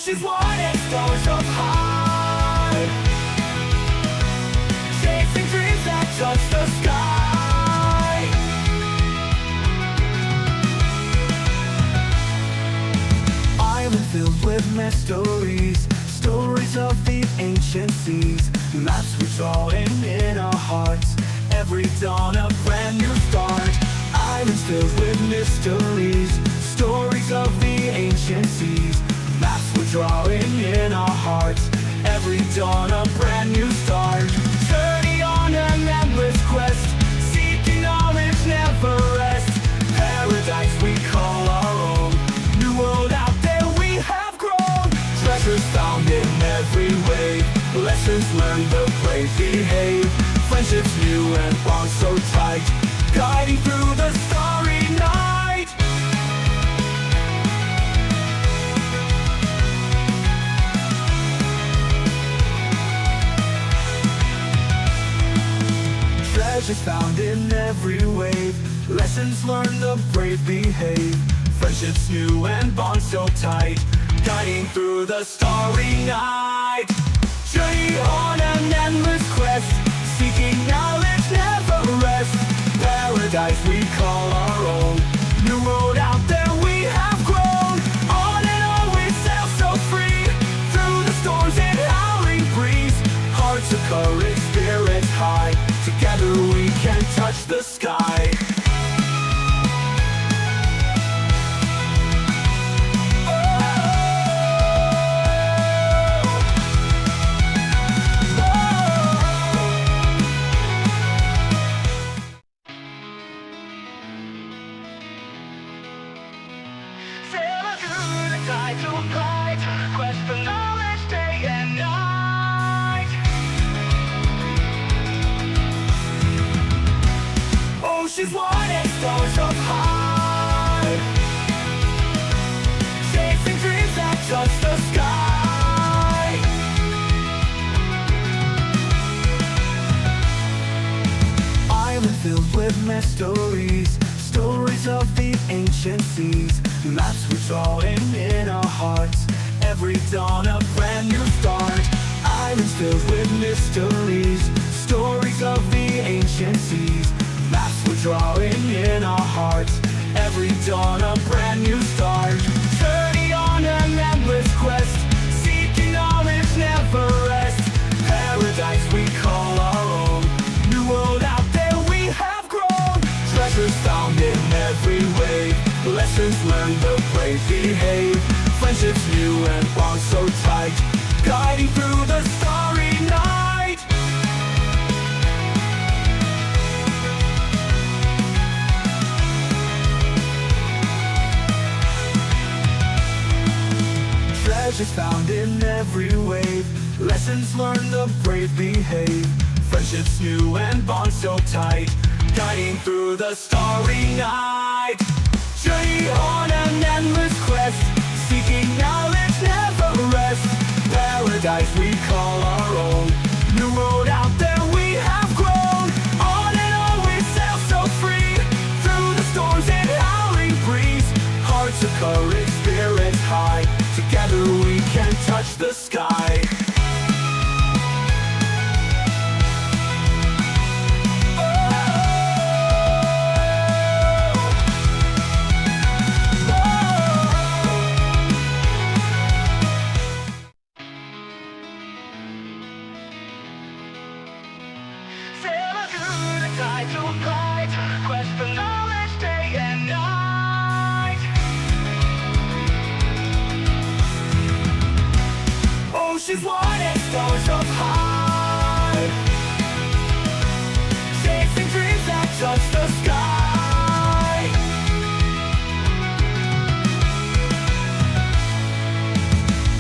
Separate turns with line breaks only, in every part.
Oceans wide and stars up high, chasing dreams that touch the sky. Island filled with mysteries, stories of the ancient seas. Maps we draw in our hearts, every dawn a brand new start. Islands filled with mysteries, stories of the ancient seas. Maps we're drawing in our hearts, every dawn a brand new start. Journey on an endless quest, seeking knowledge never rest. Paradise we call our own, new world out there we have grown. Treasures found in every wave, lessons learned the brave behave. Friendships new and bonds so tight, guiding through the starry night. Treasures found in every wave, lessons learned the brave behave. Friendships new and bonds so tight, guiding through the starry night. Journey on an endless quest, seeking knowledge never rest. Paradise we call our own, new world out there we have grown. On and on we sail so free, through the storms and howling breeze. Hearts of courage, spirits high, together we can touch the sky. To fight, quest for knowledge day and night. Oceans wide and stars up high, chasing dreams that touch the sky. Island filled with mysteries, stories of the ancient seas. Maps we draw in our hearts, every dawn a brand new start. Islands filled with mysteries, stories of the ancient seas. Maps we draw in our hearts, every dawn a brand new start. Journey on an endless quest, seeking knowledge never rest. Paradise we call our own, new world out there we have grown. Treasures found in every wave, lessons learned the brave behave. Friendships new and bonds so tight, guiding through the starry night. Treasures found in every wave, lessons learned the brave behave. Friendships new and bonds so tight, guiding through the starry night. Journey on an endless quest, seeking knowledge never rest. Paradise we call our own, new world out there we have grown. On and on we sail so free, through the storms and howling breeze. Hearts of courage, spirits high, together we can touch the sky. To fight, quest for knowledge day and night. Oceans wide and stars up high, chasing dreams that touch the sky.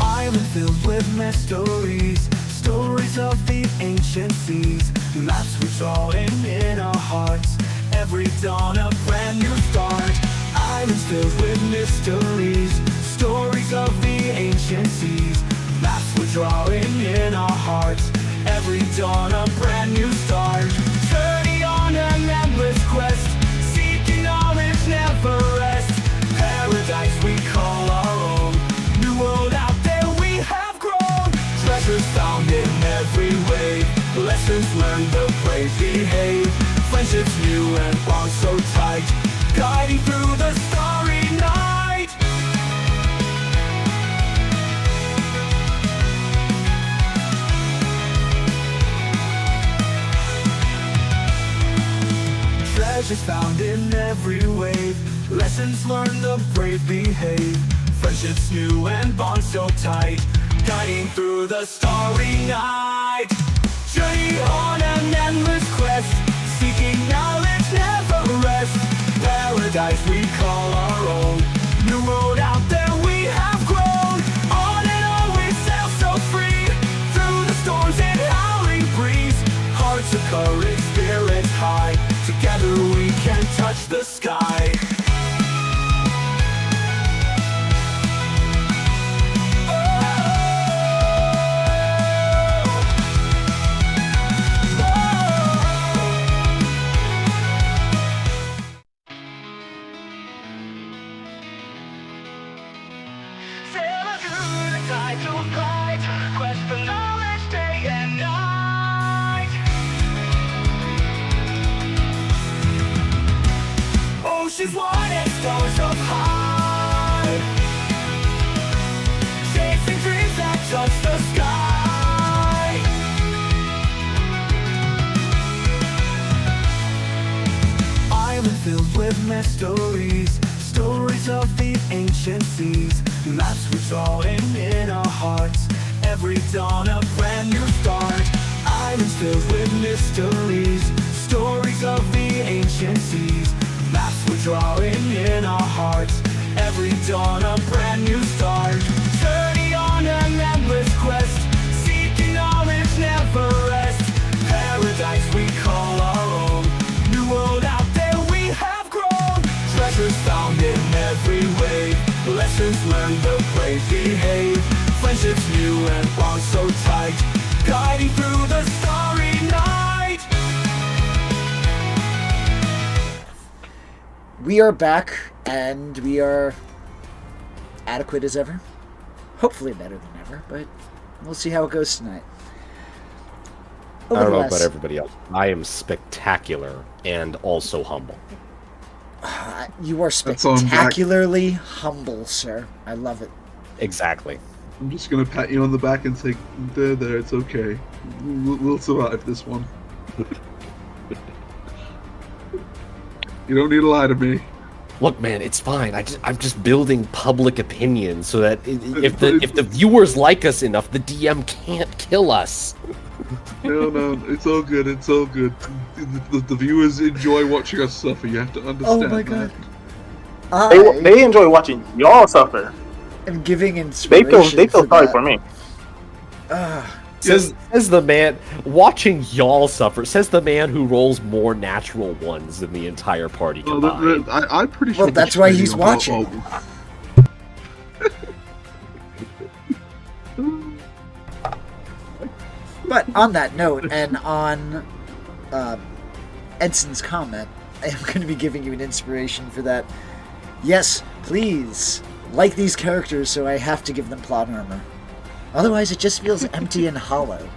Island filled with mysteries, stories of the ancient seas. Maps we draw in our hearts, every dawn a brand new start. Islands filled with mysteries, stories of the ancient seas. Maps we draw in our hearts, every dawn a brand new start. Journey on an endless quest, seeking knowledge never rest. Paradise we call our own, new world out there we learn, the brave behave. Friendships new and bonds so tight, guiding through the starry night. Treasures found in every wave, lessons learned, the brave behave. Friendships new and bonds so tight, guiding through the starry night. Journey on an endless quest, seeking knowledge, never rest. Paradise we call our own, new road out there we have grown. On and on we sail so free, through the storms and howling breeze. Hearts of courage, spirits high, together we can touch the sky. Oceans wide and stars up high, chasing dreams that touch the sky. Island filled with mysteries, stories of the ancient seas. Maps we draw in our hearts, every dawn a brand new start. Islands filled with mysteries, stories of the ancient seas. Maps we're drawing in our hearts, every dawn a brand new start. Journey on an endless quest, seeking knowledge, never rest. Paradise we call our own, new world out there we have grown. Treasures found in every wave, lessons learned, the brave behave. Friendships new and bonds so tight, guiding through the starry night.
We are back, and we are adequate as ever. Hopefully better than ever, but we'll see how it goes tonight.
I don't know about everybody else. I am spectacular and also humble.
You are spectacularly humble, sir. I love it.
Exactly.
I'm just gonna pat you on the back and say, there, it's okay. We'll survive this one. You don't need to lie to me.
Look, man, it's fine. I'm just building public opinion so that if the viewers like us enough, the DM can't kill us.
No, it's all good. It's all good. The viewers enjoy watching us suffer. You have to understand.
Oh my god.
They enjoy watching y'all suffer.
I'm giving inspiration.
They feel sorry for me.
Says the man watching y'all suffer. Says the man who rolls more natural ones than the entire party combined.
I'm pretty sure.
Well, that's why he's watching. But on that note, and on Edson's comment, I am going to be giving you an inspiration for that. Yes, please like these characters, so I have to give them plot armor. Otherwise, it just feels empty and hollow.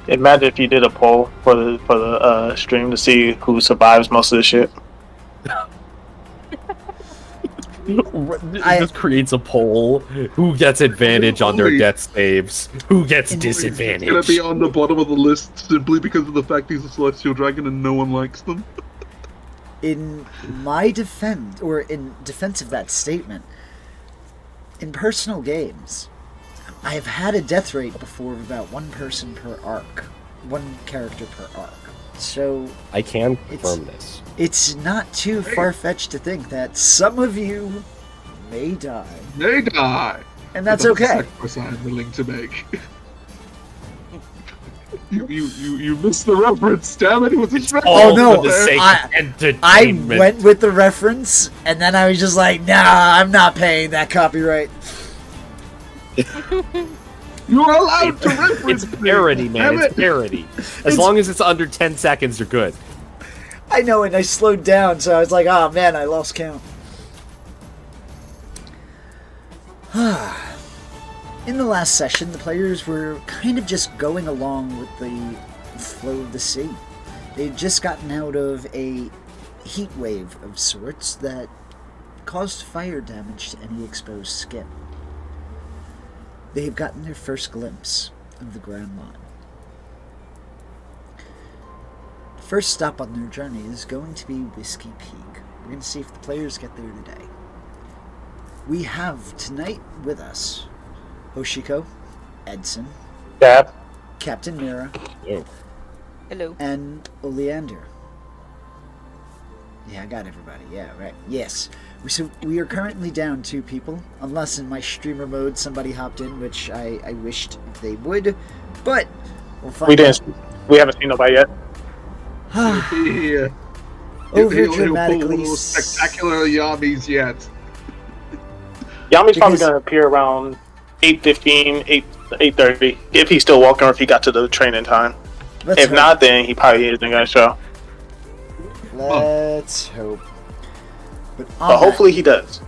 Imagine if you did a poll for the stream to see who survives most of the shit.
It just creates a poll. Who gets advantage on their death saves? Who gets disadvantage?
It's gonna be on the bottom of the list simply because of the fact he's a celestial dragon and no one likes them.
In my defense, or in defense of that statement, in personal games, I have had a death rate before of about one person per arc. One character per arc. So
I can confirm this.
It's not too far-fetched to think that some of you may die.
They die!
And that's okay.
Sacrifice I'm willing to make. You missed the reference, damn it, it was a
Oh no,
for the sake of
I
entertainment.
went with the reference, and then I was just like, nah, I'm not paying that copyright.
You are allowed to reference
It's parody, man. It's parody. As long as it's under 10 seconds, you're good.
I know, and I slowed down, so I was like, oh man, I lost count. In the last session, the players were kind of just going along with the flow of the sea. They'd just gotten out of a heat wave of sorts that caused fire damage to any exposed skin. They have gotten their first glimpse of the Grand Line. First stop on their journey is going to be Whiskey Peak. We're going to see if the players get there today. We have tonight with us Hoshiko, Edson,
Dab.
Captain Mira,
Oh.
Hello.
and Oleander. Yeah, I got everybody. Yeah, right. Yes. So we are currently down 2 people, unless in my streamer mode somebody hopped in, which I wished they would, but we'll find
We didn't. We haven't seen nobody yet.
out.
Yeah.
Over
He'll pull one
dramatically.
of those spectacular Yamis yet.
Yami's probably
Because-
gonna appear around 8:15, 8:30, if he's still walking or if he got to the train in time.
Let's
If
hope.
not, then he probably isn't gonna show.
Let's hope. But
But hopefully he does.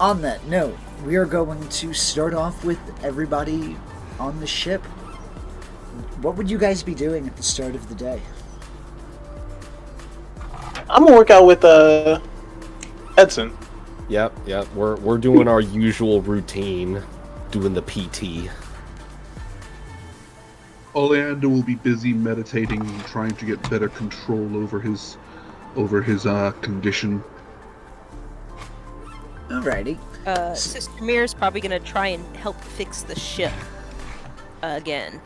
on that note, we are going to start off with everybody on the ship. What would you guys be doing at the start of the day?
I'm gonna work out with Edson.
Yep. We're doing our usual routine, doing the PT.
Oleander will be busy meditating and trying to get better control over his condition.
Alrighty.
Sister Mir's probably gonna try and help fix the ship again.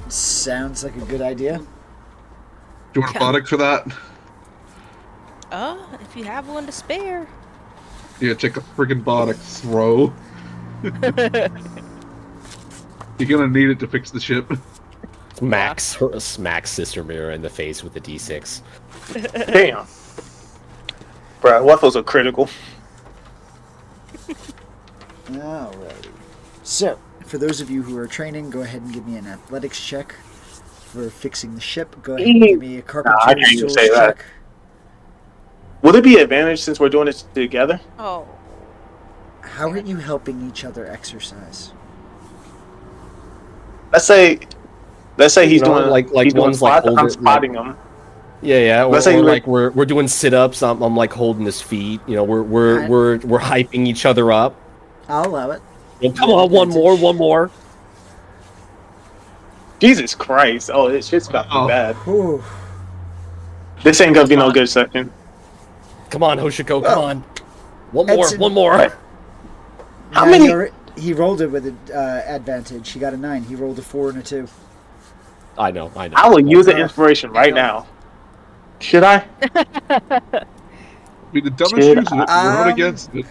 Sounds like a good idea.
Do you want a product for that?
If you have one to spare.
Yeah, take a friggin' Bardic throw. You're gonna need it to fix the ship.
Smacks Sister Mirror in the face with the D6.
Damn. Bruh, what those are critical.
Alrighty. So, for those of you who are training, go ahead and give me an athletics check for fixing the ship. Go ahead and give me a
I
carpenter's
can't even
tools
say that.
check.
Would it be an advantage since we're doing this together?
Oh.
How are you helping each other exercise?
Let's say he's
You know,
doing
like
he's doing
one's like
spot, I'm
older-
spotting him.
Yeah. Or,
Let's say
or
you
like we're doing sit-ups. I'm like holding his feet. You know, we're hyping each other up.
I'll allow it.
Well, come on, one more.
Jesus Christ! Oh, this shit's about to
Oh.
be bad.
Ooh.
This ain't gonna be no good second.
Come on, Hoshiko, come
Oh.
on. One
Edson-
more.
How
Now
many-
he rolled it with an advantage. He got a 9. He rolled a 4 and a 2.
I know.
I will use the inspiration right now. Should I?
I mean, the dumbest
Shit,
use it. We're not
um,
against it.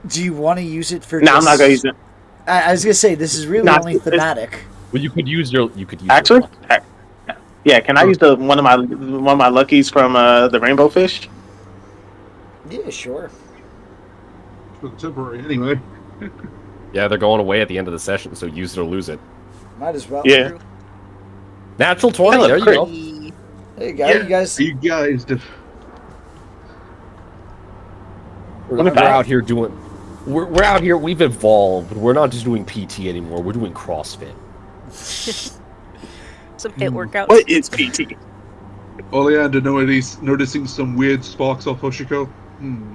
Do you want to use it for
No, I'm not gonna use it.
I was going to say, this is really
Nah,
only
it's-
thematic.
Well, you could use your.
Actually, yeah. Can I use one of my luckies from the rainbow fish?
Yeah, sure.
For the temporary, anyway.
Yeah, they're going away at the end of the session, so use it or lose it.
Might as well.
Yeah.
Natural 20.
Hella
There you
crit.
go.
There you go.
Yeah.
You guys.
You guys,
We're out here doing. We're out here. We've evolved. We're not just doing PT anymore. We're doing CrossFit.
Some hit workouts.
What is PT?
Oleander noticing some weird sparks off Hoshiko.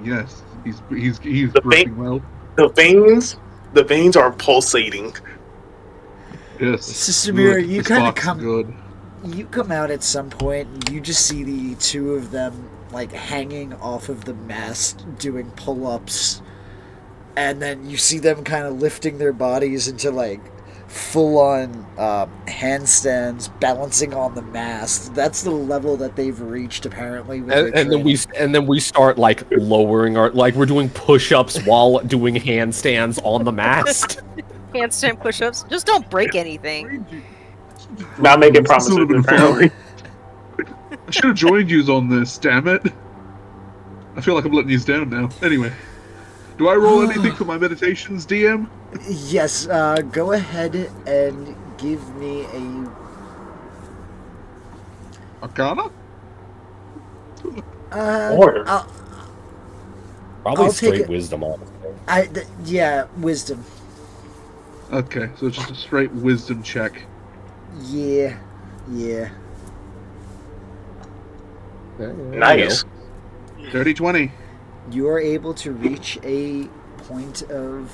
Yes, he's
The
working well.
The veins are pulsating.
Yes.
Sister Mira,
Good.
you
The
kinda
sparks are
come-
good.
You come out at some point and you just see the 2 of them like hanging off of the mast doing pull-ups, and then you see them kind of lifting their bodies into like full-on handstands, balancing on the mast. That's the level that they've reached apparently with their
And then we start like lowering our we're doing push-ups while doing handstands on the mast.
Handstand push-ups. Just don't break anything.
Not making
This
promises.
would've been fun.
Apparently.
I should have joined you on this, damn it. I feel like I'm letting you down now. Anyway, do I roll anything for my meditations, DM?
Yes, go ahead and give me a
Arcana?
Or-
I'll
Probably
I'll take
straight
it.
wisdom on.
yeah, wisdom.
Okay, so it's just a straight wisdom check.
Yeah.
Nice.
Dirty 20.
You are able to reach a point of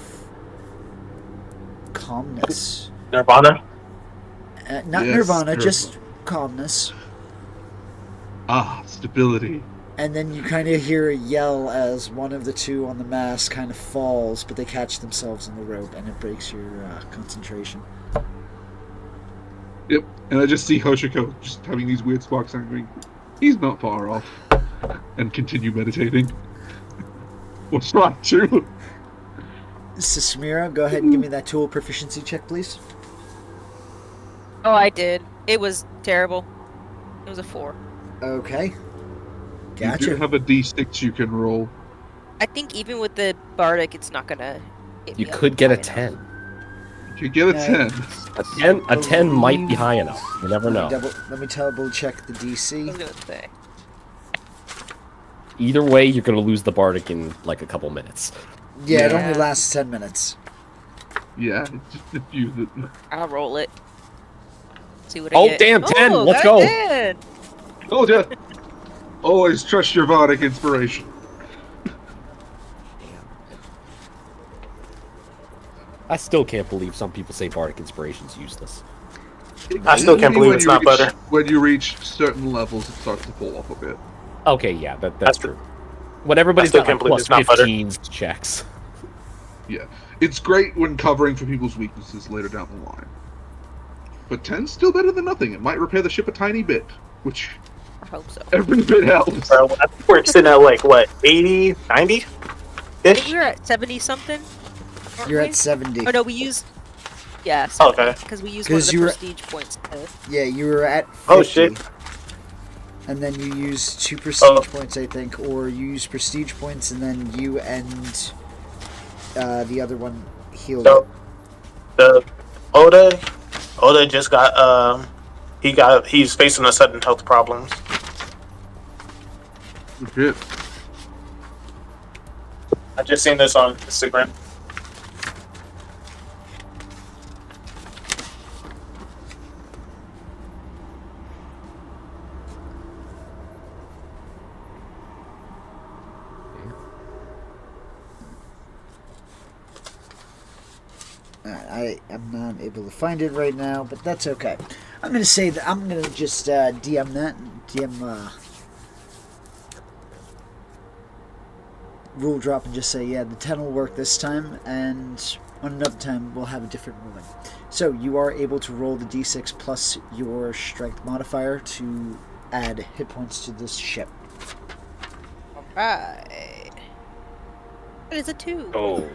calmness.
Nirvana.
Not
Yes,
nirvana,
nirvana.
just calmness.
Ah, stability.
And then you kind of hear a yell as one of the two on the mast kind of falls, but they catch themselves in the rope, and it breaks your concentration.
Yep, and I just see Hoshiko just having these weird sparks and going, he's not far off. And continue meditating. What's that, too?
Sismira, go ahead and give me that tool proficiency check, please.
Oh, I did. It was terrible. It was a 4.
Okay.
You do
Gotcha.
have a d6 you can roll.
I think even with the bardic, it's not gonna. hit
You
me up
could get a
high enough.
10.
You get a
Yeah.
10.
A 10 might be high enough. You never know.
Let me double check the
I
DC.
was gonna say.
Either way, you're gonna lose the bardic in like a couple minutes.
Yeah, it
Yeah.
only lasts 10 minutes.
Yeah, just use it.
I'll roll it. See what I
Oh,
get.
damn, 10,
Oh,
let's
got
go.
10.
Oh, yeah. Always trust your Vardic inspiration.
I still can't believe some people say bardic inspiration's useless.
I still can't
Only
believe
when
it's
you
not
reach-
butter.
When you reach certain levels, it starts to fall off a bit.
Okay, yeah, that's
That's-
true. When everybody's
still
got
can't
like
believe
plus
it's not butter.
15s checks.
Yeah. It's great when covering for people's weaknesses later down the line. But 10's still better than nothing. It might repair the ship a tiny bit, which
I hope so.
every bit helps.
Bro, I think we're sitting at like what, 80, 90
I think
ish.
we were at 70 something.
You're at 70.
Oh no, we used. Yeah.
Okay.
Because we used one of
'Cause
the
you were-
prestige points.
Yeah, you were at 50.
Oh, shit.
And then you use 2 prestige
Oh.
points, I think, or you use prestige points and then you and the other one healed.
So the Oda just got he's facing a sudden health problems.
Shit.
I just seen this on Instagram.
I am not able to find it right now, but that's okay. I'm gonna say that I'm gonna just DM that, DM rule drop, and just say, yeah, the 10 will work this time, and on another time we'll have a different ruling. So you are able to roll the d6 plus your strength modifier to add hit points to this ship.
Alright. That is a 2.
Oh.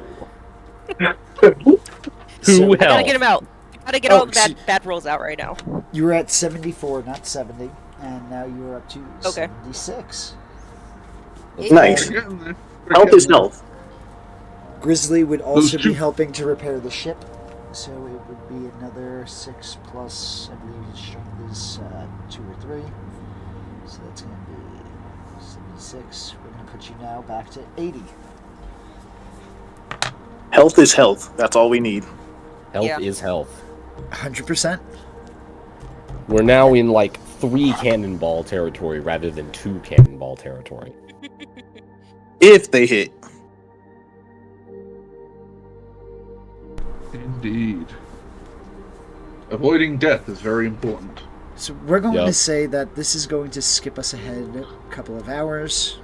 So-
Who
I gotta
hell?
get him out. I gotta get
Oh,
all the bad rolls out right now.
You were at 74, not 70, and now you are up to
Okay.
76.
Nice.
We're getting there.
Health is health.
Grizzly would also be
two-
helping to repair the ship, so it would be another 6 plus, I believe his strength is 2 or 3. So that's going to be 76. We're going to put you now back to 80.
Health is health. That's all we need.
Health
Yeah.
is health.
100%.
We're now in like 3 cannonball territory rather than 2 cannonball territory.
If they hit.
Indeed. Avoiding death is very important.
So we're going
Yep.
to say that this is going to skip us ahead a couple of hours.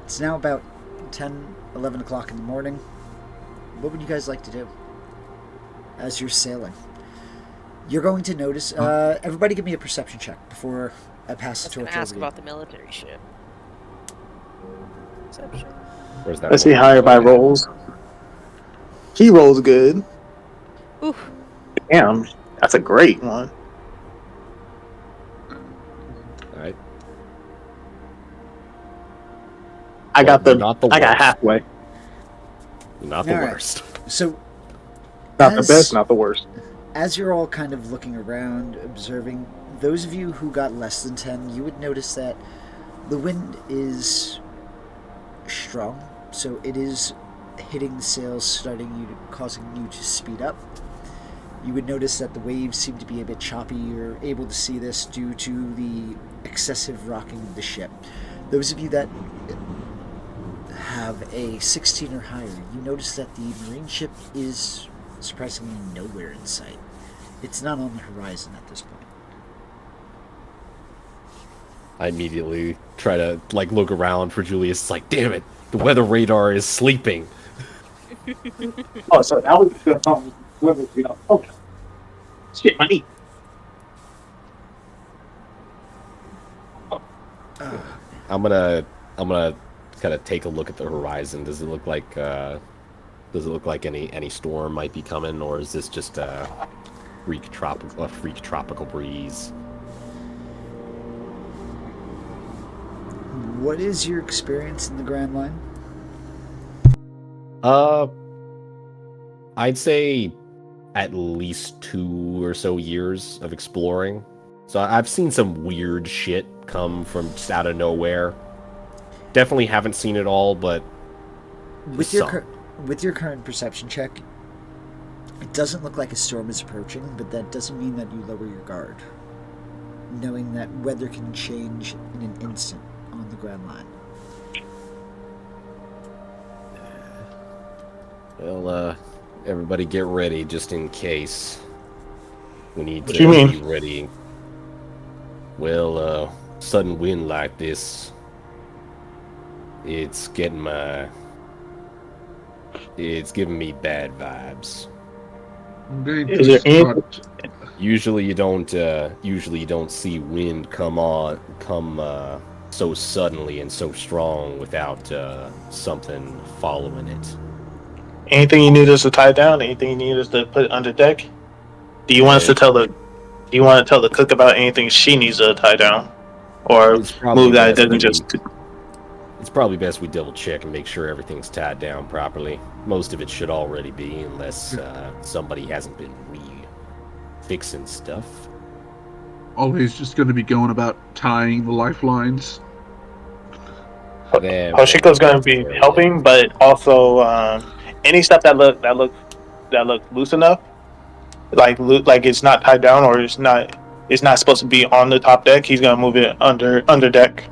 It's now about 10, 11 o'clock in the morning. What would you guys like to do as you're sailing? You're going to notice... everybody give me a perception check before I pass
I
the
was gonna
torch
ask
over to you.
about the military ship. Perception.
Where's that?
Let's see
one?
higher by rolls. He rolls good.
Oof.
Damn, that's a great one.
Alright.
I got
Well,
the.
not the
I got
worst.
halfway.
Not the
Alright.
worst.
So,
Not
As-
the best, not the worst.
as you're all kind of looking around, observing, those of you who got less than 10, you would notice that the wind is strong, so it is hitting the sails, causing you to speed up. You would notice that the waves seem to be a bit choppy. You're able to see this due to the excessive rocking of the ship. Those of you that have a 16 or higher, you notice that the marine ship is surprisingly nowhere in sight. It's not on the horizon at this point.
I immediately try to look around for Julius. It's like, damn it, the weather radar is sleeping.
Oh, so that was okay. Shit, my knee.
I'm gonna kind of take a look at the horizon. Does it look like any storm might be coming, or is this just a freak tropical breeze?
What is your experience in the Grand Line?
I'd say at least 2 or so years of exploring. So I've seen some weird shit come from just out of nowhere. Definitely haven't seen it all, but
With your current perception check, it doesn't look like a storm is approaching, but that doesn't mean that you lower your guard, knowing that weather can change in an instant on the Grand Line.
Well, everybody get ready just in case. We need
What
to
do you mean?
be ready. Well, sudden wind like this, it's giving me bad vibes.
Is there any-
Usually you don't see wind come so suddenly and so strong without something following it.
Anything you need us to tie down? Anything you need us to put under deck? Do you want us to tell the cook about anything she needs to tie down, or
It's probably
move that it
best
doesn't just?
It's probably best we double check and make sure everything's tied down properly. Most of it should already be, unless somebody hasn't been fixing stuff.
Always just going to be going about tying the lifelines.
There,
Hoshiko's going to be helping, but also any stuff that look loose enough, like it's not tied down or it's not supposed to be on the top deck. He's going to move it under deck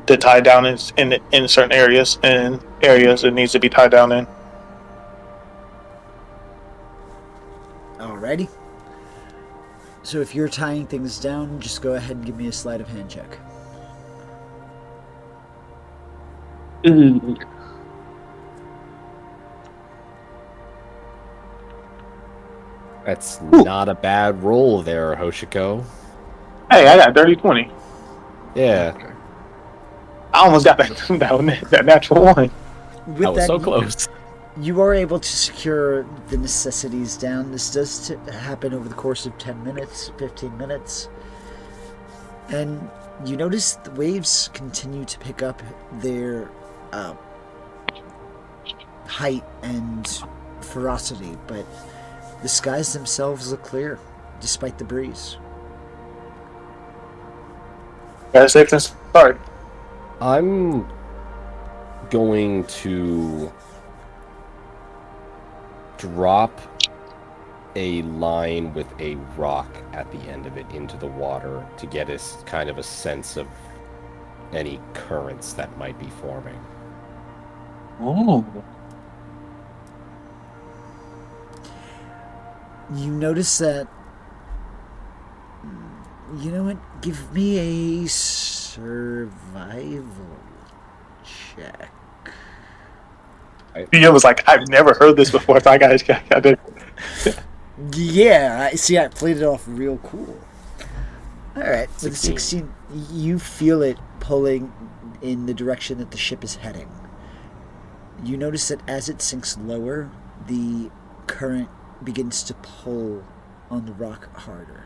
to tie down in certain areas it needs to be tied down in.
Alrighty. So if you're tying things down, just go ahead and give me a sleight of hand check.
That's not a bad roll there, Hoshiko.
Hey, I got 30-20.
Yeah,
I almost got that natural one.
With
that was so close.
You are able to secure the necessities down. This does happen over the course of 10 minutes, 15 minutes. And you notice the waves continue to pick up their height and ferocity, but the skies themselves look clear, despite the breeze.
Better safe than sorry.
I'm going to drop a line with a rock at the end of it into the water to get us kind of a sense of any currents that might be forming.
Oh.
You notice that... You know what? Give me a survival check.
He was like, I've never heard this before, so I got it.
Yeah, I played it off real cool. Alright, with
16.
16, you feel it pulling in the direction that the ship is heading. You notice that as it sinks lower, the current begins to pull on the rock harder.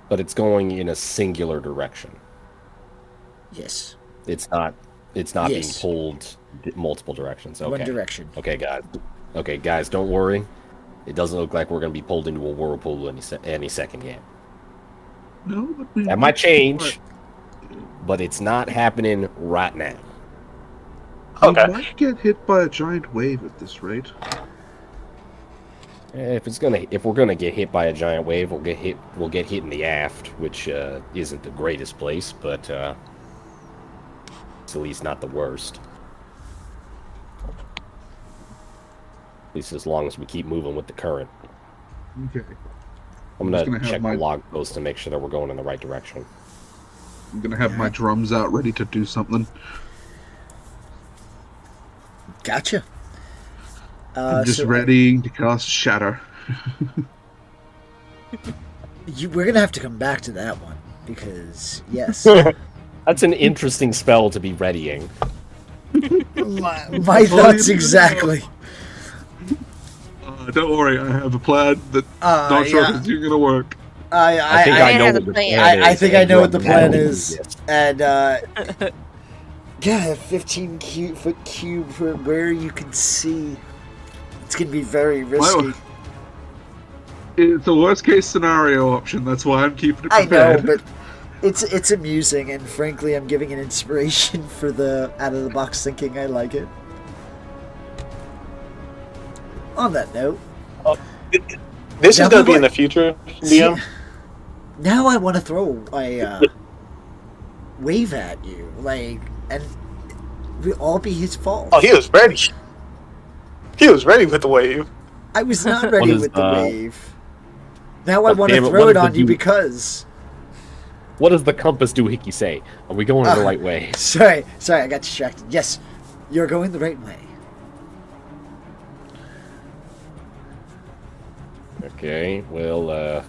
But it's going in a singular direction.
Yes.
It's not
Yes.
being pulled multiple directions. Okay.
One direction.
Okay, guys, don't worry. It doesn't look like we're going to be pulled into a whirlpool any second yet.
No, but we
That might change, but it's not happening right now.
Okay.
We might get hit by a giant wave at this rate.
If we're gonna get hit by a giant wave, we'll get hit in the aft, which isn't the greatest place, but it's at least not the worst. At least as long as we keep moving with the current.
Okay.
I'm
just
gonna
gonna have
check
my-
the log post to make sure that we're going in the right direction.
I'm gonna have my drums out ready to do something.
Gotcha.
I'm just
so
readying to cast Shatter.
we're gonna have to come back to that one because yes,
That's an interesting spell to be readying.
my thoughts exactly.
Don't worry, I have a plan that not sure if it's gonna work.
I think
I
I know
has
what
a
the
plan.
plan is.
I think I
and
know
you're
what the plan
not
is,
doing this.
and yeah, 15-foot cube from where you can see. It's gonna be very risky.
It's the worst case scenario option. That's why I'm keeping it
I know,
prepared.
but it's amusing, and frankly, I'm giving an inspiration for the out of the box thinking. I like it. On that note,
This
Now
is gonna
we
be in
like-
the future,
see,
DM.
now I want to throw a wave at you, and we all be his fault.
Oh, he was ready. He was ready with the wave.
I was not ready
is,
with the wave. Now I
oh,
want to
damn it,
throw
what
it
does
on
the
you
do-
because.
What does the compass doohickey say? Are we going in the right way?
Sorry, I got distracted. Yes, you're going the right way.
Okay, well,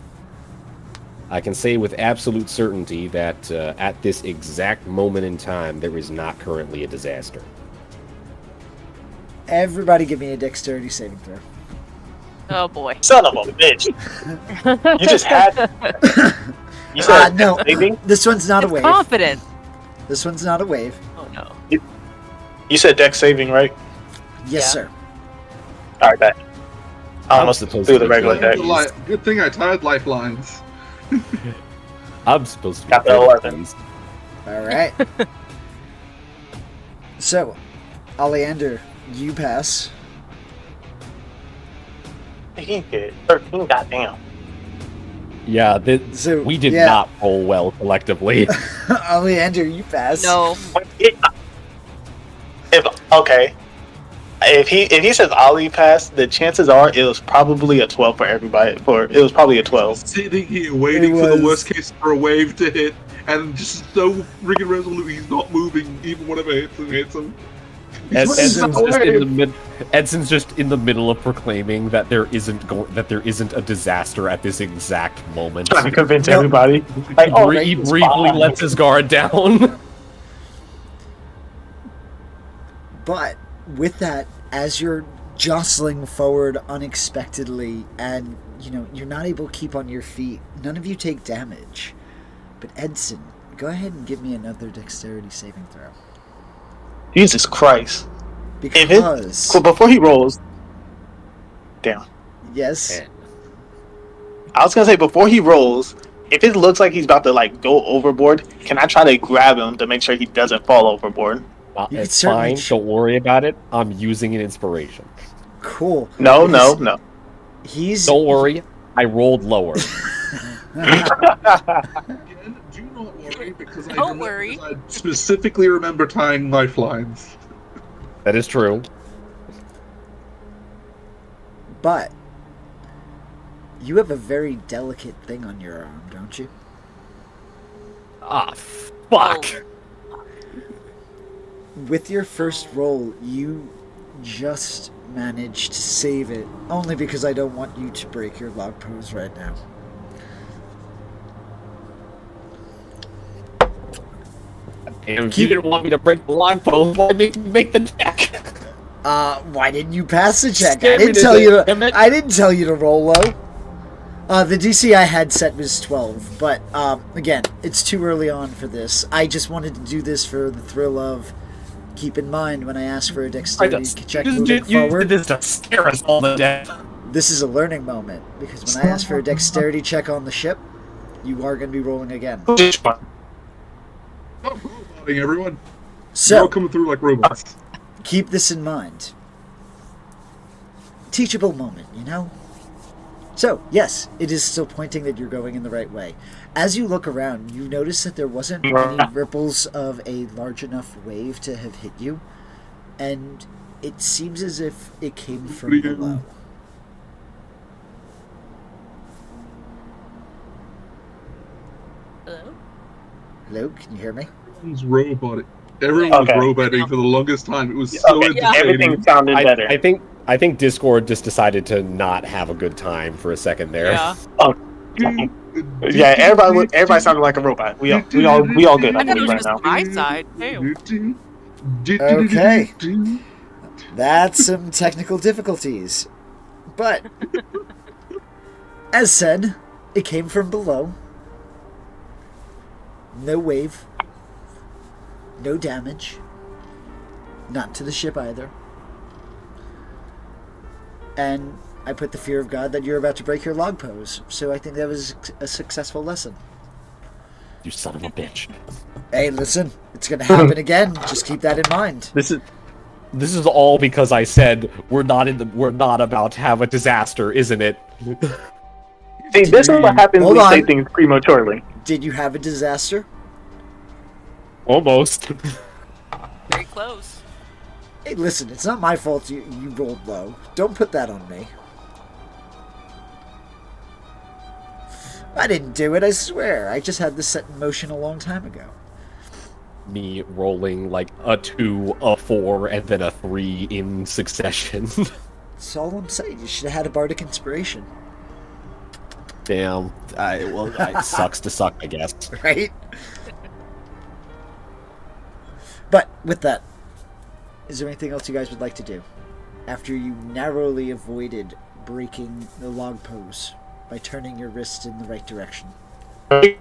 I can say with absolute certainty that at this exact moment in time, there is not currently a disaster.
Everybody, give me a dexterity saving throw.
Oh boy.
Son of a bitch. You just had. You said
No,
saving?
this one's not a wave.
Confident.
This one's not a wave.
Oh no.
You said deck saving, right?
Yes,
Yeah.
sir.
All right, bet. I
I'm
almost
supposed
threw
to
the
be
regular
good.
deck.
Good thing I tied lifelines.
I'm supposed to be
Got the
good at
11.
things.
All right. So, Oleander, you pass.
He did 13. Goddamn.
Yeah,
So
we did
yeah.
not roll well collectively.
Oleander, you pass.
No.
If he says Ollie passed, the chances are it was probably a 12 for everybody. It was probably a 12.
Sitting here waiting
It
for
was-
the worst case for a wave to hit, and just so freaking resolute, he's not moving even whenever hits him.
Edson's just in the middle of proclaiming that there isn't a disaster at this exact moment.
Trying to convince
No.
everybody. Like, oh,
He
it's
briefly
fine.
lets his guard down.
But with that, as you're jostling forward unexpectedly, and you're not able to keep on your feet, none of you take damage. But Edson, go ahead and give me another dexterity saving throw.
Jesus Christ.
Because
Cool, before he rolls. Damn.
yes,
I was gonna say before he rolls, if it looks like he's about to go overboard, can I try to grab him to make sure he doesn't fall overboard?
You can
It's
certainly
fine. Don't worry about it. I'm using an inspiration.
cool.
No.
He's
Don't worry. I rolled lower.
Again, do not worry because
Don't worry.
I specifically remember tying lifelines.
That is true.
But you have a very delicate thing on your arm, don't you?
Ah, fuck.
With your first roll, you just managed to save it, only because I don't want you to break your log pose right now.
And if you didn't want me to break the log post, why make the deck?
Why didn't you pass the check?
Scare
I
me
didn't
to
tell you
death,
to.
damn it.
I didn't tell you to roll low. The DC I had set was 12, but again, it's too early on for this. I just wanted to do this for the thrill of. Keep in mind when I ask for a dexterity check moving forward.
You did this to scare us all to death.
This is a learning moment because when I ask for a dexterity check on the ship, you are going to be rolling again.
Which one?
Stop roboting, everyone. You're all
So
coming through like robots.
keep this in mind. Teachable moment, you know? So, yes, it is still pointing that you're going in the right way. As you look around, you notice that there wasn't any ripples of a large enough wave to have hit you, and it seems as if it came from below.
Hello?
Hello, can you hear me?
Everyone's robotic. Everyone was
Okay.
roboting for the longest time. It was so
Okay,
entertaining.
everything sounded better.
I think Discord just decided to not have a good time for a second there.
Yeah.
Yeah, everybody sounded like a robot. We all good.
I
I
thought it was
think right
just
now.
my side. Damn.
Okay. That's some technical difficulties. But, as said, it came from below. No wave. No damage. Not to the ship either. And I put the fear of God that you're about to break your log pose. So I think that was a successful lesson.
You son of a bitch.
Hey, listen, it's going to happen again. Just keep that in mind.
This is all because I said we're not about to have a disaster, isn't it?
See, this is what happens
Hold
when you say
on.
things prematurely.
Did you have a disaster?
Almost.
Very close.
Hey, listen, it's not my fault you rolled low. Don't put that on me. I didn't do it, I swear. I just had this set in motion a long time ago.
Me rolling like a 2, a 4, and then a 3 in succession.
That's all I'm saying. You should have had a bardic inspiration.
Damn. It sucks to suck, I guess.
Right? But, with that, is there anything else you guys would like to do? After you narrowly avoided breaking the log pose by turning your wrist in the right direction. We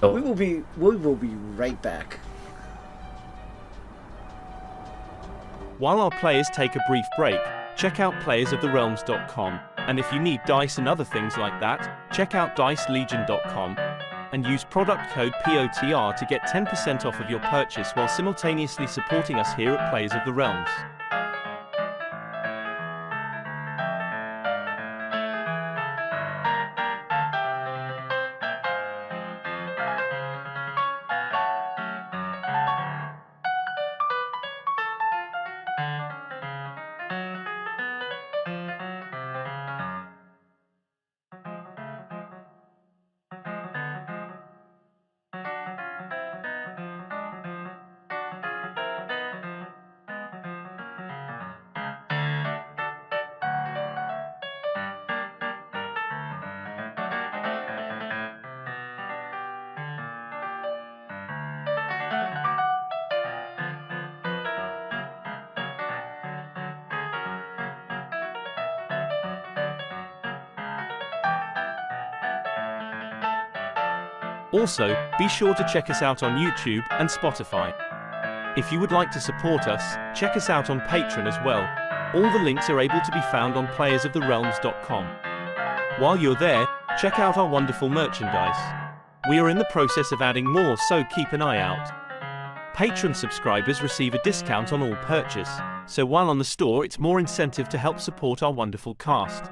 will be right back.
While our players take a brief break, check out playersoftherealms.com, and if you need dice and other things like that, check out dicelegion.com and use product code POTR to get 10% off of your purchase while simultaneously supporting us here at Players of the Realms. Also, be sure to check us out on YouTube and Spotify. If you would like to support us, check us out on Patreon as well. All the links are able to be found on playersoftherealms.com. While you're there, check out our wonderful merchandise. We are in the process of adding more, so keep an eye out. Patreon subscribers receive a discount on all purchase, so while on the store it's more incentive to help support our wonderful cast.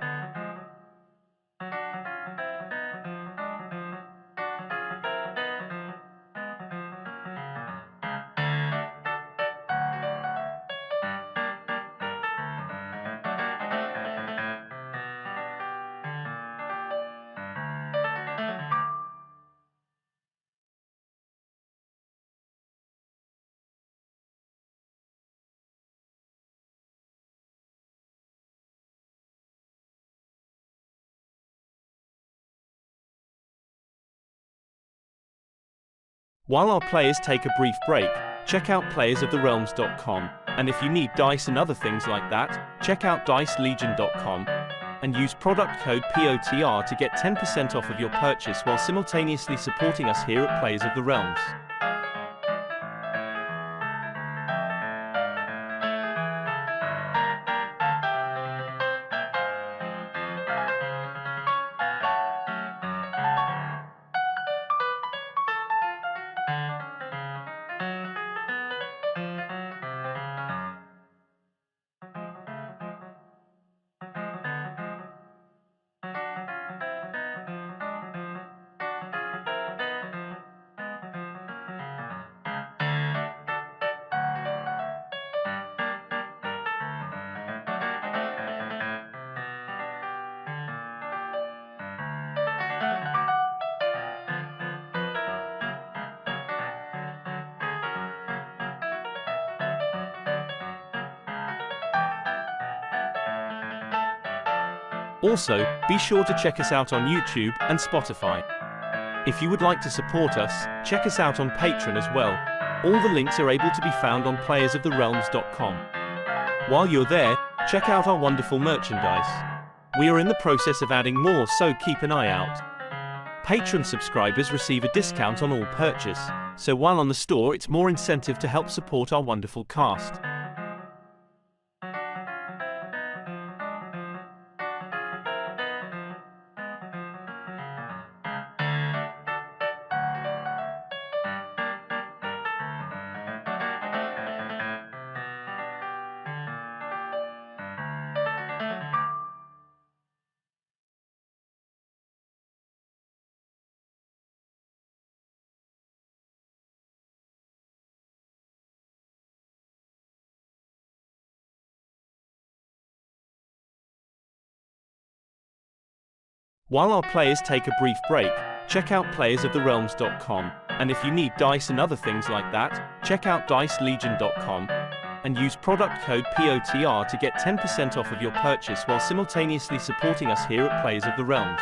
While our players take a brief break, check out playersoftherealms.com, and if you need dice and other things like that, check out dicelegion.com and use product code POTR to get 10% off of your purchase while simultaneously supporting us here at Players of the Realms. Also, be sure to check us out on YouTube and Spotify. If you would like to support us, check us out on Patreon as well. All the links are able to be found on playersoftherealms.com. While you're there, check out our wonderful merchandise. We are in the process of adding more, so keep an eye out. Patreon subscribers receive a discount on all purchase, so while on the store it's more incentive to help support our wonderful cast. While our players take a brief break, check out playersoftherealms.com, and if you need dice and other things like that, check out dicelegion.com and use product code POTR to get 10% off of your purchase while simultaneously supporting us here at Players of the Realms.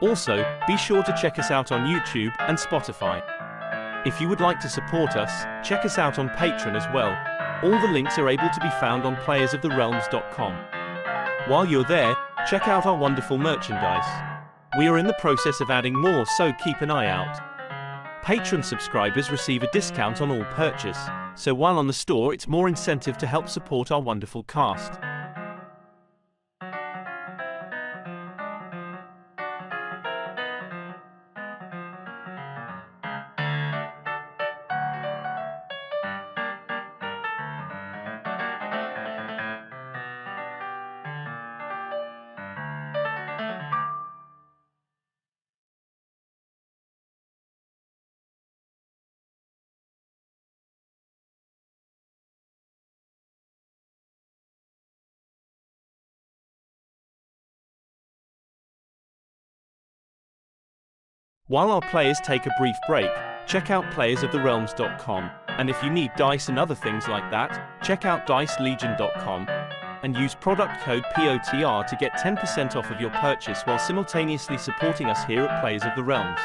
Also, be sure to check us out on YouTube and Spotify. If you would like to support us, check us out on Patreon as well. All the links are able to be found on playersoftherealms.com. While you're there, check out our wonderful merchandise. We are in the process of adding more, so keep an eye out. Patreon subscribers receive a discount on all purchase, so while on the store it's more incentive to help support our wonderful cast. While our players take a brief break, check out playersoftherealms.com, and if you need dice and other things like that, check out dicelegion.com and use product code POTR to get 10% off of your purchase while simultaneously supporting us here at Players of the Realms.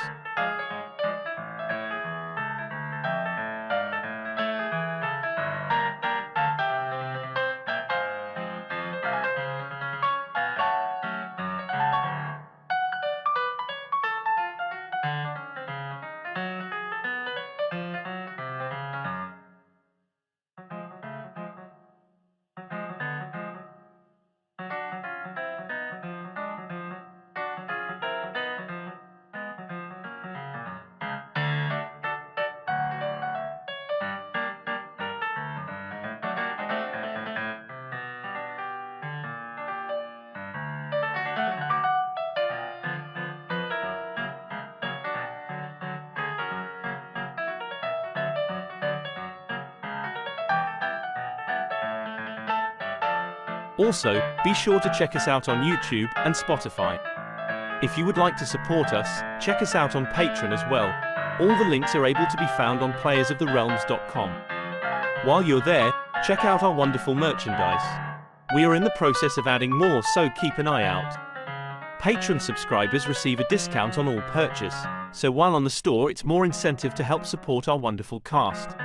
Also, be sure to check us out on YouTube and Spotify. If you would like to support us, check us out on Patreon as well. All the links are able to be found on playersoftherealms.com. While you're there, check out our wonderful merchandise. We are in the process of adding more, so keep an eye out. Patreon subscribers receive a discount on all purchase, so while on the store it's more incentive to help support our wonderful cast.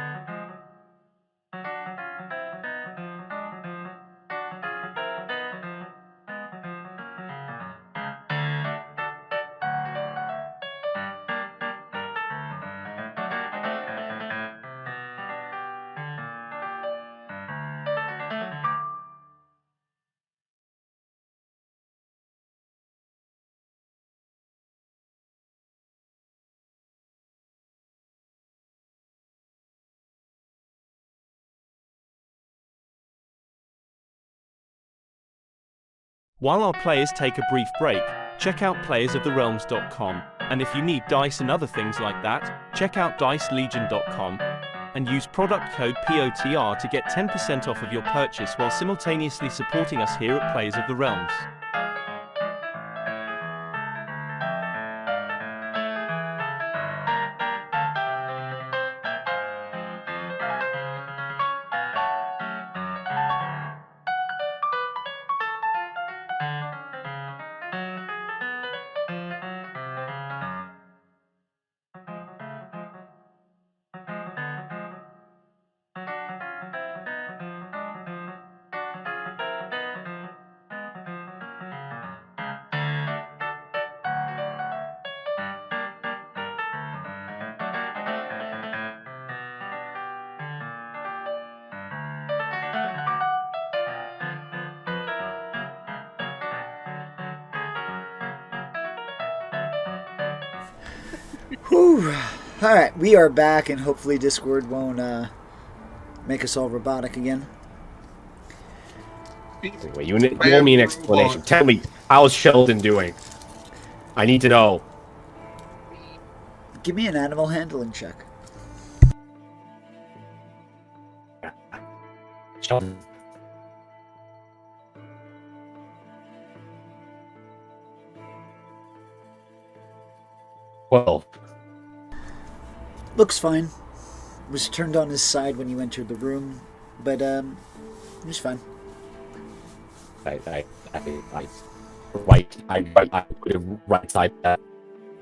While our players take a brief break, check out playersoftherealms.com, and if you need dice and other things like that, check out dicelegion.com and use product code POTR to get 10% off of your purchase while simultaneously supporting us here at Players of the Realms.
Whew. Alright, we are back, and hopefully Discord won't make us all robotic again.
Anyway, you owe me an explanation. Tell me, how's Sheldon doing? I need to know.
Give me an animal handling check.
Sheldon. Well,
Looks fine. Was turned on his side when you entered the room, but it was fine.
I put it right side that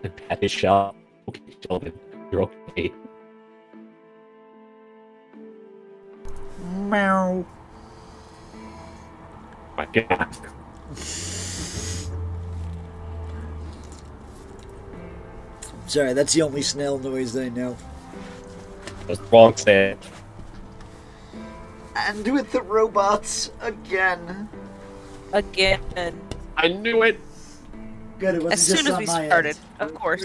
and pat his shell. Okay, Sheldon, you're okay.
Meow.
My God.
Sorry, that's the only snail noise that I know.
That's wrong said.
And with the robots again.
Again.
I knew it.
Good, it wasn't
As
just
soon as
on
we
my
started,
end.
of course.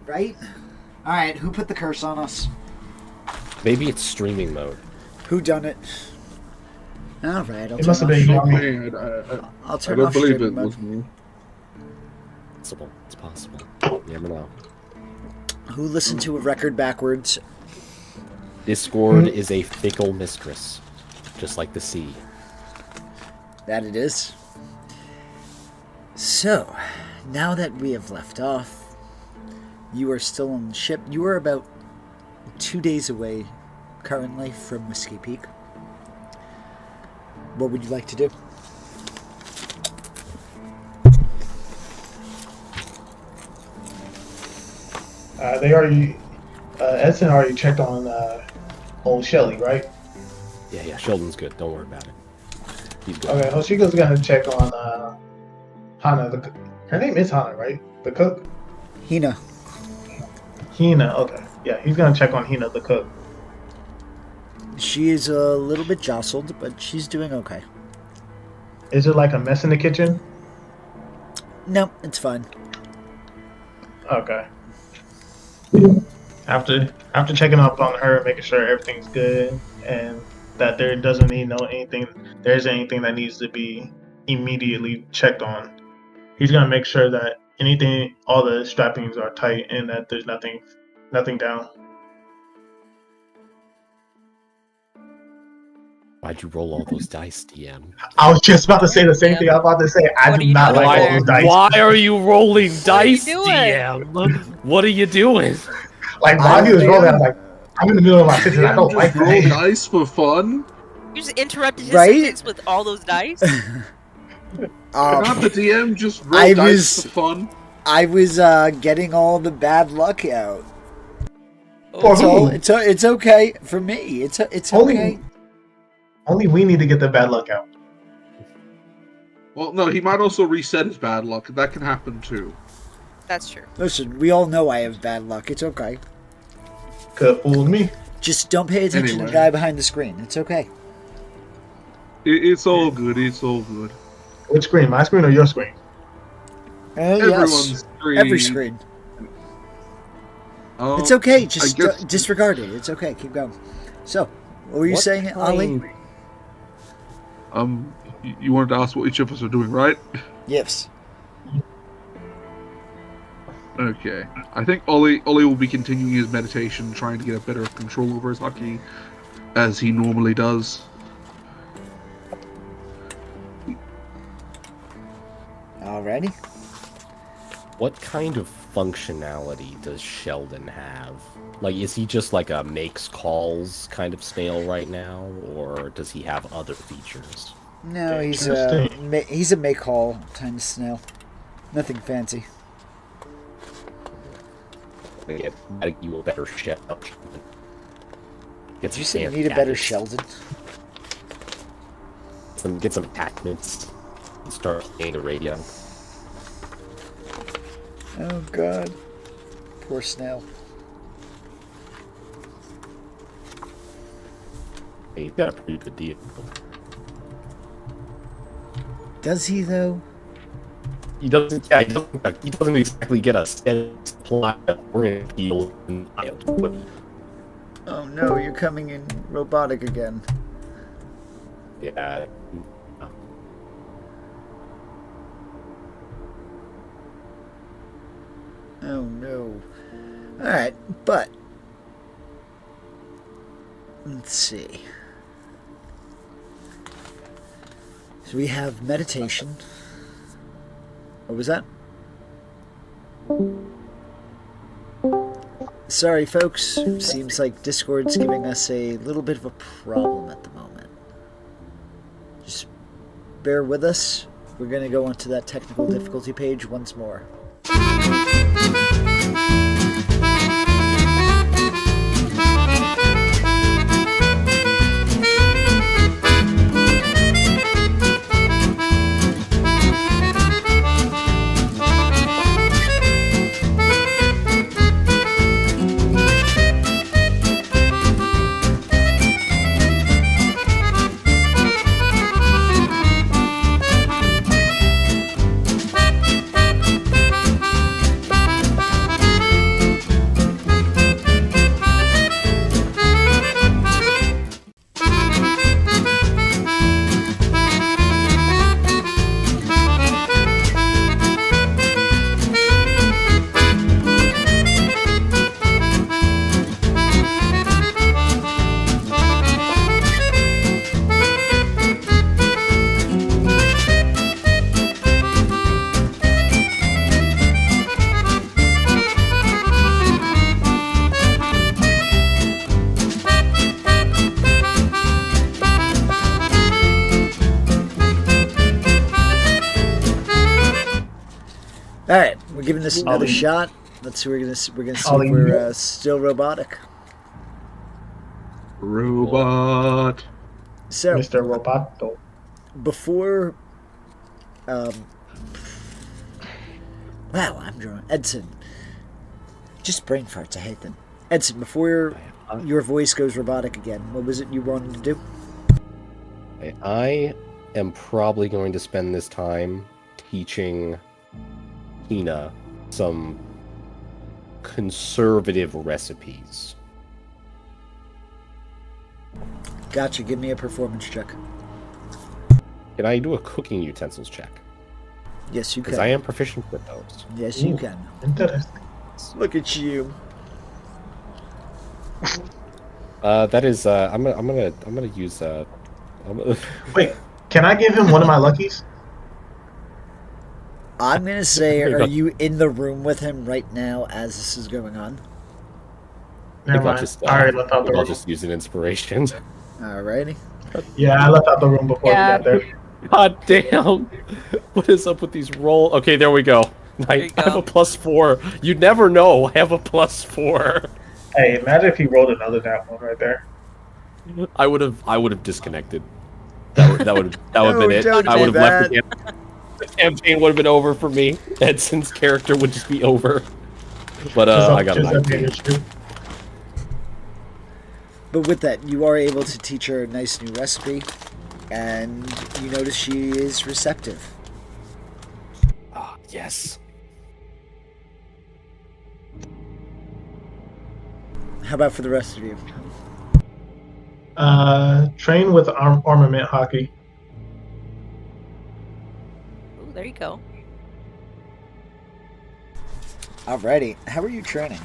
Right? Alright, who put the curse on us?
Maybe it's streaming mode.
Who done it? Alright, I'll
It must have
turn
been
off
you.
streaming-
Man,
I'll
I
turn
don't
off
believe
streaming
it
mode.
was me.
Possible. It's possible. You never know.
Who listened to a record backwards?
Discord is a fickle mistress, just like the sea.
That it is. So, now that we have left off, you are still on the ship. You are about 2 days away currently from Whiskey Peak. What would you like to do?
Edson already checked on old Shelly, right?
Yeah, Sheldon's good. Don't worry about it. He's good.
Okay, Hoshiko's gonna check on Hana. Her name is Hana, right? The cook?
Hina.
Hina, okay. Yeah, he's gonna check on Hina, the cook.
She is a little bit jostled, but she's doing okay.
Is it like a mess in the kitchen?
No, it's fine.
Okay. After checking up on her, making sure everything's good and that there doesn't need there's anything that needs to be immediately checked on. He's gonna make sure that all the strappings are tight and that there's nothing down.
Why'd you roll all those dice, DM?
I was just about to say the same thing. I was about to say I
What
do
are you
not
doing
like all
there?
those dice.
Why are you rolling
are you
dice,
doing?
DM? What are you doing?
Like while he was rolling, I was like, I'm in the middle of my sentence. I don't like
Just roll
that.
dice for fun.
You just interrupted his
Right?
sentence with all those dice?
Not the DM, just roll
I
dice
was-
for fun.
I was getting all the bad luck out.
For
It's all,
who?
it's okay for me. It's okay.
Only we need to get the bad luck out.
Well, no, he might also reset his bad luck. That can happen too.
That's true.
Listen, we all know I have bad luck. It's okay.
Could have fooled me.
Just don't pay attention to the
Anyway.
guy behind the screen. It's okay.
It's all good. It's all good.
Which screen? My screen or your screen?
Everyone's
Yes.
screen.
Every screen.
Oh,
It's okay.
I
Just
guess-
disregard it. It's okay. Keep going. So, what were you saying, Ollie?
You wanted to ask what each of us are doing, right?
Yes.
Okay. I think Ollie will be continuing his meditation, trying to get a better control over his Haki, as he normally does.
Alrighty.
What kind of functionality does Sheldon have? Like, is he just like a makes calls kind of snail right now, or does he have other features?
No, he's a make call kind of snail. Nothing fancy.
Get you a better Sheldon.
Did you say you need a better Sheldon?
Get some attachments and start playing the radio.
Oh god. Poor snail.
He's got a pretty good deal.
Does he though?
He doesn't. Yeah, he doesn't exactly get a steady supply of orange peels and mild.
Oh no, you're coming in robotic again.
Yeah.
Oh no. Alright, but let's see. So we have meditation. What was that? Sorry folks, seems like Discord's giving us a little bit of a problem at the moment. Just bear with us. We're going to go onto that technical difficulty page once more. All right, we're giving this another shot. Let's see. We're gonna see if we're still robotic.
Robot.
So,
Mr. Roboto.
before, wow, I'm drawing Edson. Just brain farts. I hate them. Edson, before your voice goes robotic again, what was it you wanted to do?
I am probably going to spend this time teaching Hina some conservative recipes.
Gotcha. Give me a performance check.
Can I do a cooking utensils check?
Yes, you
Because
can.
I am proficient with those.
Yes, you can.
Interesting.
Look at you.
That is. I'm gonna use.
Wait, can I give him one of my luckies?
I'm gonna say,
There you
are
go.
you in the room with him right now as this is going on?
Never
I'll
mind.
just,
I already left out the
I'll
room.
just use an inspiration.
Alrighty.
Yeah, I left out the room before
Yeah.
we got there.
God damn! What is up with these roll? Okay, there we go.
you
I have
go.
a +4. You never know. I have a +4.
Hey, imagine if he rolled another that one right there.
I would have disconnected. That would have been it.
don't
I would
do
have left the campaign would have been over for me. Edson's character would just be over. But I got
Just
an
up
idea.
here,
But with that, you are able to teach her a nice new recipe, and you notice she is receptive.
Ah, yes.
How about for the rest of you?
Train with armament hockey.
There you go.
Alrighty, how are you training?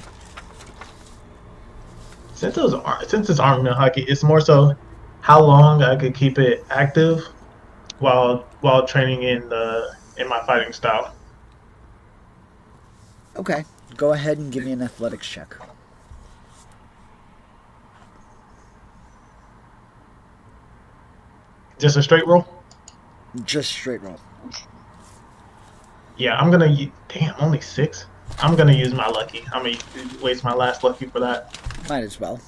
Since it's armament hockey, it's more so how long I could keep it active while training in my fighting style.
Okay, go ahead and give me an athletics check.
Just a straight roll?
Just straight roll.
Yeah, I'm gonna damn, only 6. I'm gonna use my lucky. I'm gonna waste my last lucky for that.
Might as well.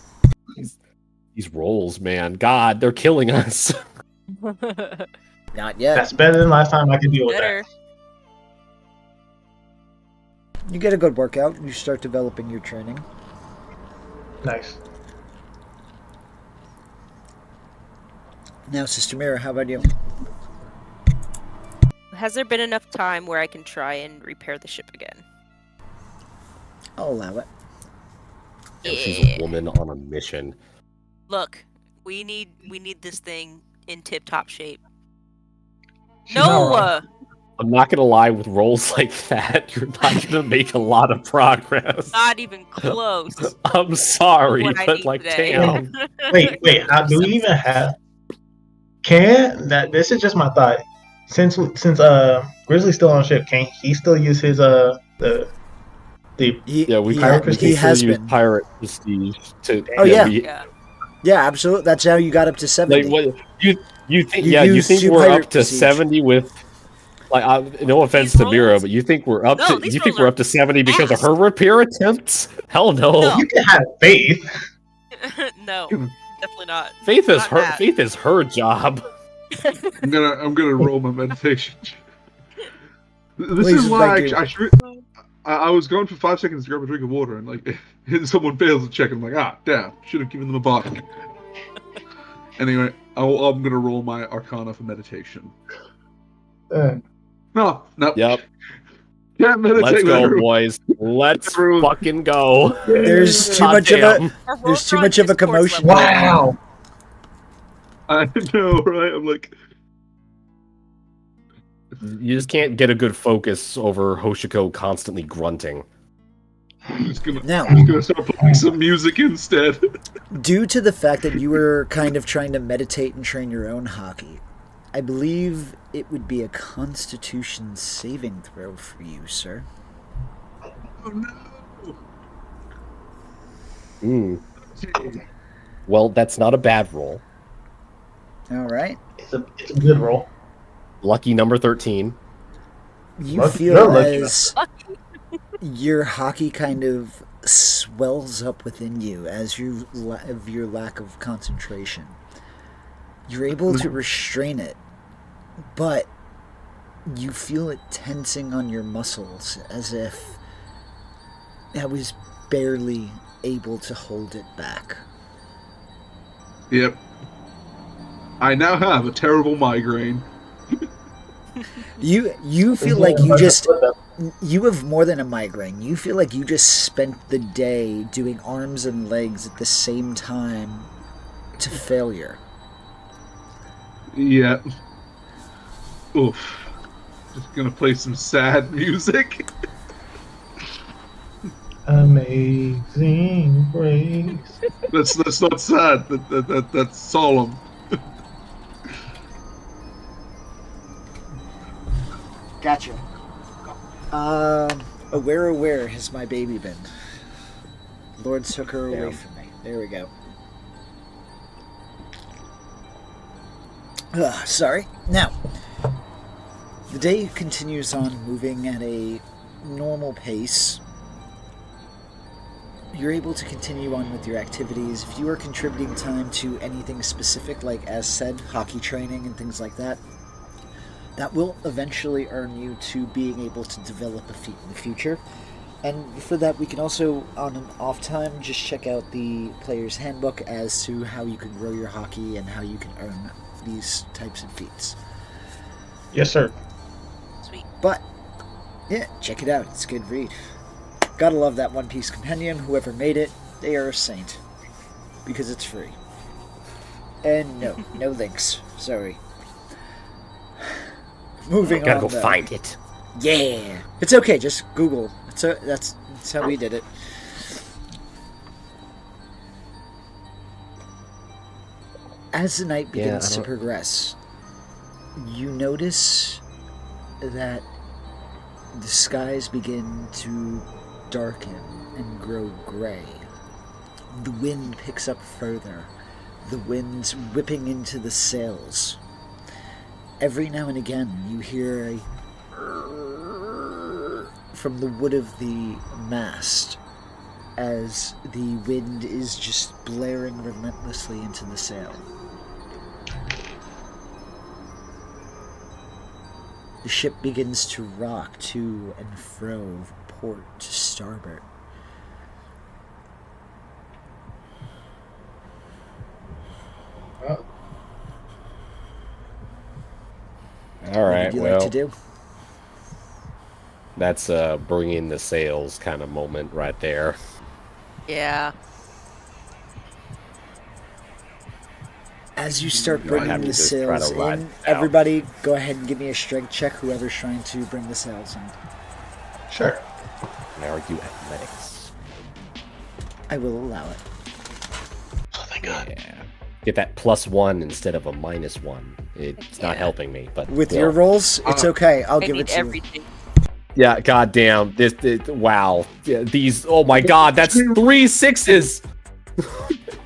These rolls, man. God, they're killing us.
Not yet.
That's better than last time. I can deal with
Better.
You get a good workout. You start developing your training.
that. Nice.
Now, Sister Mira, how about you?
Has there been enough time where I can try and repair the ship again?
I'll allow it.
She's a woman on a mission.
Look, we need this thing in tip-top shape.
She's not
No!
wrong.
I'm not gonna lie, with rolls like that, you're not gonna make a lot of progress.
Not even close.
I'm sorry,
What I
but
need
like,
today.
damn.
Wait. How do we even have? Can that? This is just my thought. Since Grizzly's still on ship, can he still use his the
Yeah, we
he
can
has
still use
been.
pirate prestige to.
Oh, yeah.
Yeah.
Yeah, absolutely. That's how you got up to 70.
Like what you think?
You
Yeah, you
used
think
two
we're
pirate
up to
prestige.
70 with? Like, no offense
These
to Mira,
rolls-
but you think we're up
No,
to?
these
You think
rolls
we're
are
up to 70 because of
ass.
her repair attempts? Hell no.
No.
You can have faith.
No, definitely not.
Faith is
Not
her.
that.
Faith is her job.
I'm gonna roll my meditation. This
Please,
is why
thank you.
I was going for 5 seconds to grab a drink of water, and like someone fails to check, and I'm like, damn, should have given them a bottle. Anyway, I'm gonna roll my Arcana for meditation. No.
Yep.
Can't meditate.
Let's
with
go,
everyone.
boys. Let's
Everyone-
fucking go.
There's too
God
much of
damn.
a
Our
There's
rolls
too
are on
much of a
Discord's
commotion.
level.
Wow.
I know, right? I'm like,
You just can't get a good focus over Hoshiko constantly grunting.
I'm just gonna
Now,
start playing some music instead.
due to the fact that you were kind of trying to meditate and train your own hockey, I believe it would be a Constitution saving throw for you, sir.
Oh no.
Well, that's not a bad roll.
All right.
It's a good roll.
Lucky number 13.
You
Lucky-
feel
you're lucky.
as your hockey kind of swells up within you as of your lack of concentration. You're able to restrain it, but you feel it tensing on your muscles as if I was barely able to hold it back.
Yep. I now have a terrible migraine.
You feel like you have more than a migraine. You feel like you just spent the day doing arms and legs at the same time to failure.
Yep. Oof. Just gonna play some sad music.
Amazing grace.
That's not sad. That's solemn.
Gotcha. Where has my baby been? Lord took her away
Damn.
from me. There we go. Sorry. Now, the day continues on moving at a normal pace. You're able to continue on with your activities. If you are contributing time to anything specific, like as said, hockey training and things like that, that will eventually earn you to being able to develop a feat in the future. And for that, we can also, on an off time, just check out the player's handbook as to how you can grow your hockey and how you can earn these types of feats.
Yes, sir.
Sweet.
But, yeah, check it out. It's a good read. Gotta love that One Piece Compendium. Whoever made it, they are a saint. Because it's free. And no links. Sorry. Moving
Gotta
on.
go
though.
find it.
Yeah, it's okay. Just Google. That's how we did it. As the night begins to progress, you notice that the skies begin to darken and grow gray. The wind picks up further, the wind's whipping into the sails. Every now and again, you hear a from the wood of the mast as the wind is just blaring relentlessly into the sail. The ship begins to rock to and fro, port to starboard.
All
What
right,
would you
well,
like to do?
that's bring in the sails kind of moment right there.
Yeah.
As you start
You might
bringing
have to
the
just try to
sails
ride
in,
it out.
everybody go ahead and give me a strength check, whoever's trying to bring the sails in.
Sure.
Now are you athletics?
I will allow it.
Oh, thank God.
Yeah. Get that +1 instead of a -1. It's not helping me, but
With
still.
your rolls, it's okay. I'll
I
give
need
it to you.
everything.
Yeah, goddamn. This wow. Yeah, these. Oh my god, that's 3 6s.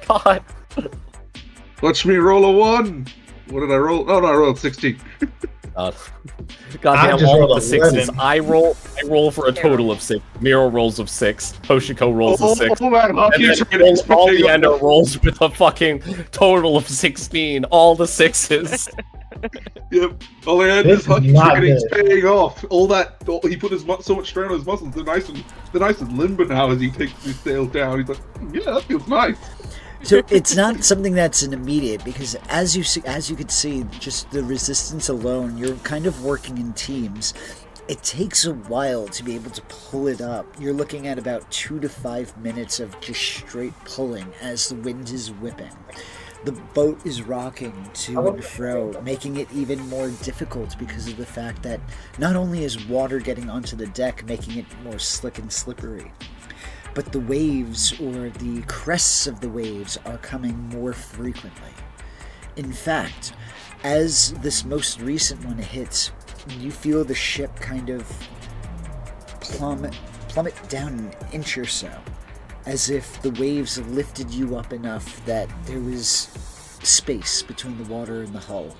God.
Watch me roll a 1. What did I roll? Oh no, I rolled 16.
Goddamn,
just
all
rolled
of the 6s.
11.
I roll for a total of 6. Miro rolls of 6. Hoshiko rolls of 6.
Oh man,
And
hockey's
then
training is
all
paying
the ender
off.
rolls with a fucking total of 16. All the 6s.
Yep. All I had
This
is hockey
is not
training's
good.
paying off. He put so much strain on his muscles. They're nice and limber now as he takes his sails down. He's like, yeah, that feels nice.
So it's not something that's an immediate, because as you could see, just the resistance alone, you're kind of working in teams. It takes a while to be able to pull it up. You're looking at about 2 to 5 minutes of just straight pulling as the wind is whipping. The boat is rocking to and fro, making it even more difficult because of the fact that not only is water getting onto the deck, making it more slick and slippery, but the waves, or the crests of the waves, are coming more frequently. In fact, as this most recent one hits, you feel the ship kind of plummet down an inch or so, as if the waves lifted you up enough that there was space between the water and the hull.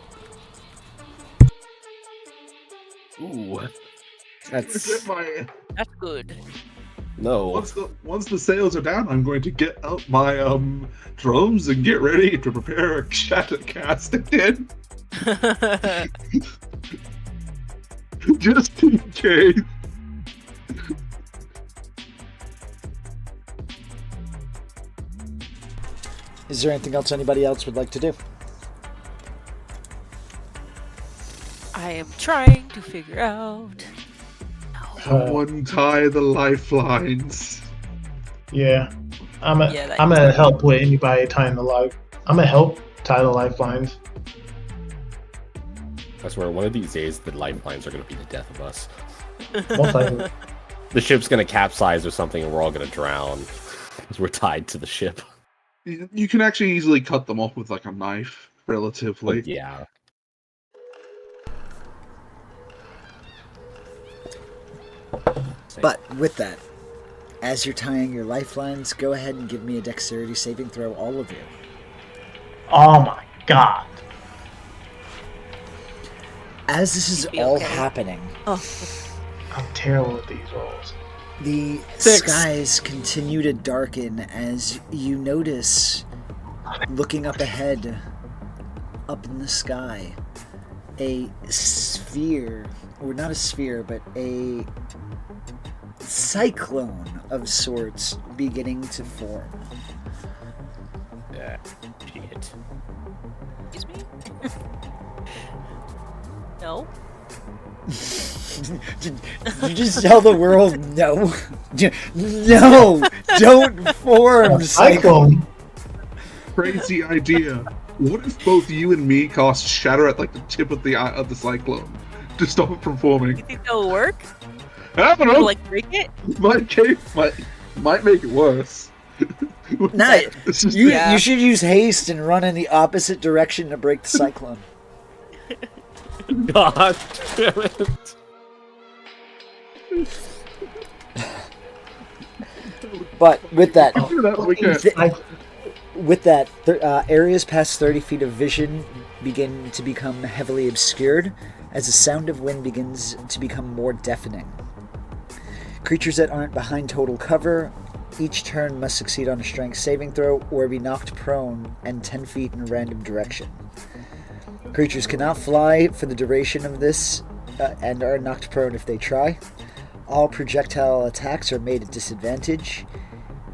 Ooh. That's
That's good.
no.
Once the sails are down, I'm going to get out my drums and get ready to prepare a shatter cast again, just in case.
Is there anything else anybody else would like to do?
I am trying to figure out.
Someone tie the lifelines.
Yeah. I'm
Yeah, that-
gonna help with anybody tying the life. I'm gonna help tie the lifelines.
I swear, one of these days the lifelines are gonna be the death of us.
Most likely.
The ship's gonna capsize or something, and we're all gonna drown because we're tied to the ship.
You can actually easily cut them off with like a knife, relatively.
But yeah.
But with that, as you're tying your lifelines, go ahead and give me a dexterity saving throw, all of you.
Oh my God.
As this is
be
all
okay.
happening,
Oh,
I'm terrible at these rolls.
the
6.
skies continue to darken as you notice, looking up ahead, up in the sky, a sphere, or not a sphere, but a cyclone of sorts beginning to form.
Yeah. Shit.
excuse me? No?
You just tell the world no. No! Don't form cyclone.
Cyclone.
Crazy idea. What if both you and me cast shatter at like the tip of the cyclone? to stop it from forming.
You think that'll work?
I don't know.
Will, like break it?
Might make it worse.
No,
It's just-
you should use haste and run in the opposite direction to break the cyclone.
God damn it.
But with that,
Do that when we can.
with that, areas past 30 feet of vision begin to become heavily obscured as the sound of wind begins to become more deafening. Creatures that aren't behind total cover each turn must succeed on a strength saving throw or be knocked prone and 10 feet in a random direction. Creatures cannot fly for the duration of this and are knocked prone if they try. All projectile attacks are made at disadvantage.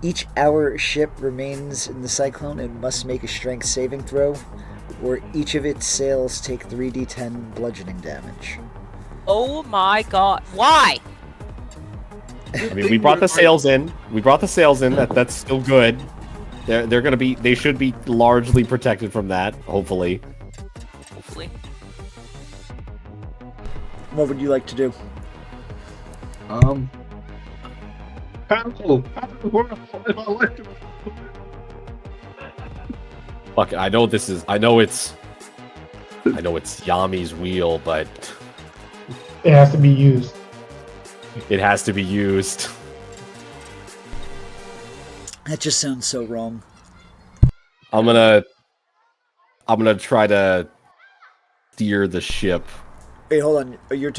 Each hour ship remains in the cyclone and must make a strength saving throw, or each of its sails take 3d10 bludgeoning damage.
Oh my god. Why?
I mean, we brought the sails in. That's still good. They're gonna be. They should be largely protected from that. Hopefully.
Hopefully.
What would you like to do?
Fuck. I know this is. I know it's Yami's wheel, but
It has to be used.
it has to be used.
That just sounds so wrong.
I'm gonna try to steer the ship.
Wait, hold on. You're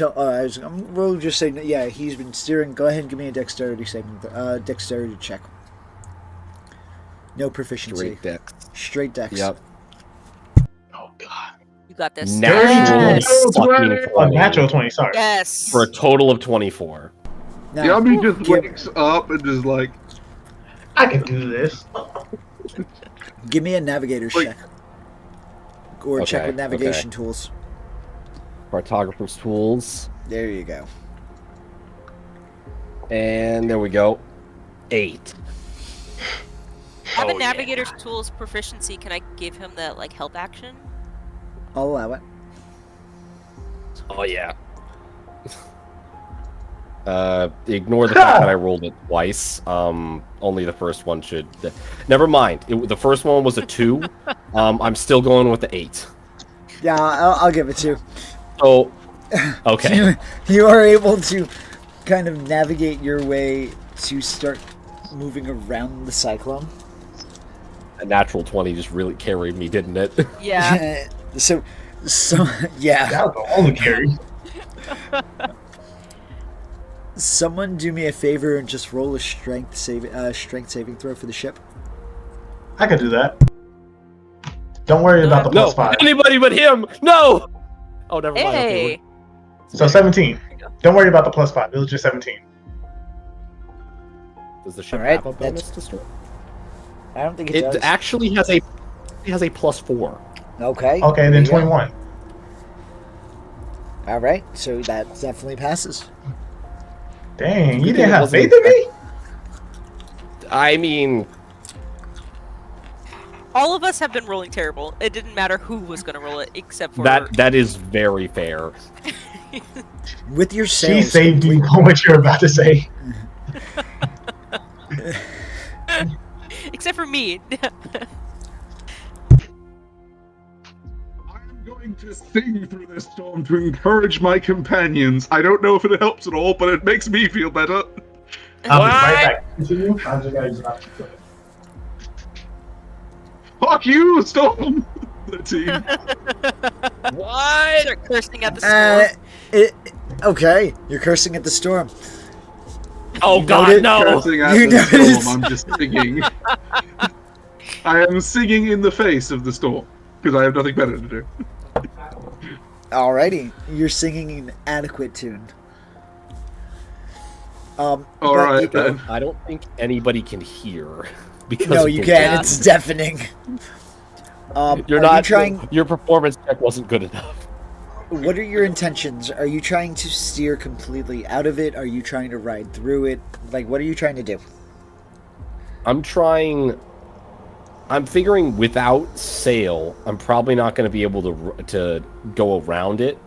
we'll just say, yeah, he's been steering. Go ahead and give me a dexterity dexterity check. No proficiency.
Straight deck.
Straight dex.
Yep.
Oh god.
You got this.
Natural
Yes.
fucking
Oh,
20
natural 20. Sorry.
Yes.
for a total of 24.
Now,
Yami just
give,
wakes up and just like,
I can do this.
give me a navigator's
Wait.
check. Or check
Okay,
with navigation tools.
Cartographer's tools.
There you go.
And there we go. 8.
I have a
Oh, yeah.
navigator's tools proficiency. Can I give him that like help action?
I'll allow it.
Oh yeah. Ignore the fact that I rolled it twice. Only the first one should. Never mind. The first one was a 2. I'm still going with the 8.
Yeah, I'll give it to you.
So, okay.
You are able to kind of navigate your way to start moving around the cyclone.
A natural 20 just really carried me, didn't it?
Yeah.
so yeah.
That was all the carry.
Someone do me a favor and just roll a strength saving throw for the ship.
I can do that. Don't worry about the
No,
plus 5.
anybody but him. No. Oh, never mind. Okay,
Hey.
So 17. Don't worry about the plus 5. It was just 17.
does the ship
All right,
have a bonus to start?
I don't think it,
It
does.
actually has a plus 4.
Okay.
Okay,
there
then
you go.
21.
All right, so that definitely passes.
Dang,
Good
you
thing
didn't
it
have
wasn't
faith in me?
I mean,
All of us have been rolling terrible. It didn't matter who was going to roll it, except for
that is very fair.
With your
She
sails,
saved you on what you're about to say.
except for me.
I'm going to sing through this storm to encourage my companions. I don't know if it helps at all, but it makes me feel better.
I'll be right back. Continue. I just gotta use my
Fuck you, Storm! 13.
What? Start cursing at the storm.
Okay, you're cursing at the storm.
Oh
You
God,
noted-
no!
Cursing at
You
the
noticed.
storm, I'm just singing. I am singing in the face of the storm, because I have nothing better to do.
Alrighty, you're singing an adequate tune.
All
but
right
you-
then.
I don't think anybody can hear because
No,
of
you
the-
can't.
Yeah.
It's deafening.
You're
are
not
you trying?
Your performance check wasn't good enough.
What are your intentions? Are you trying to steer completely out of it? Are you trying to ride through it? Like, what are you trying to do?
I'm figuring without sail, I'm probably not going to be able to go around it.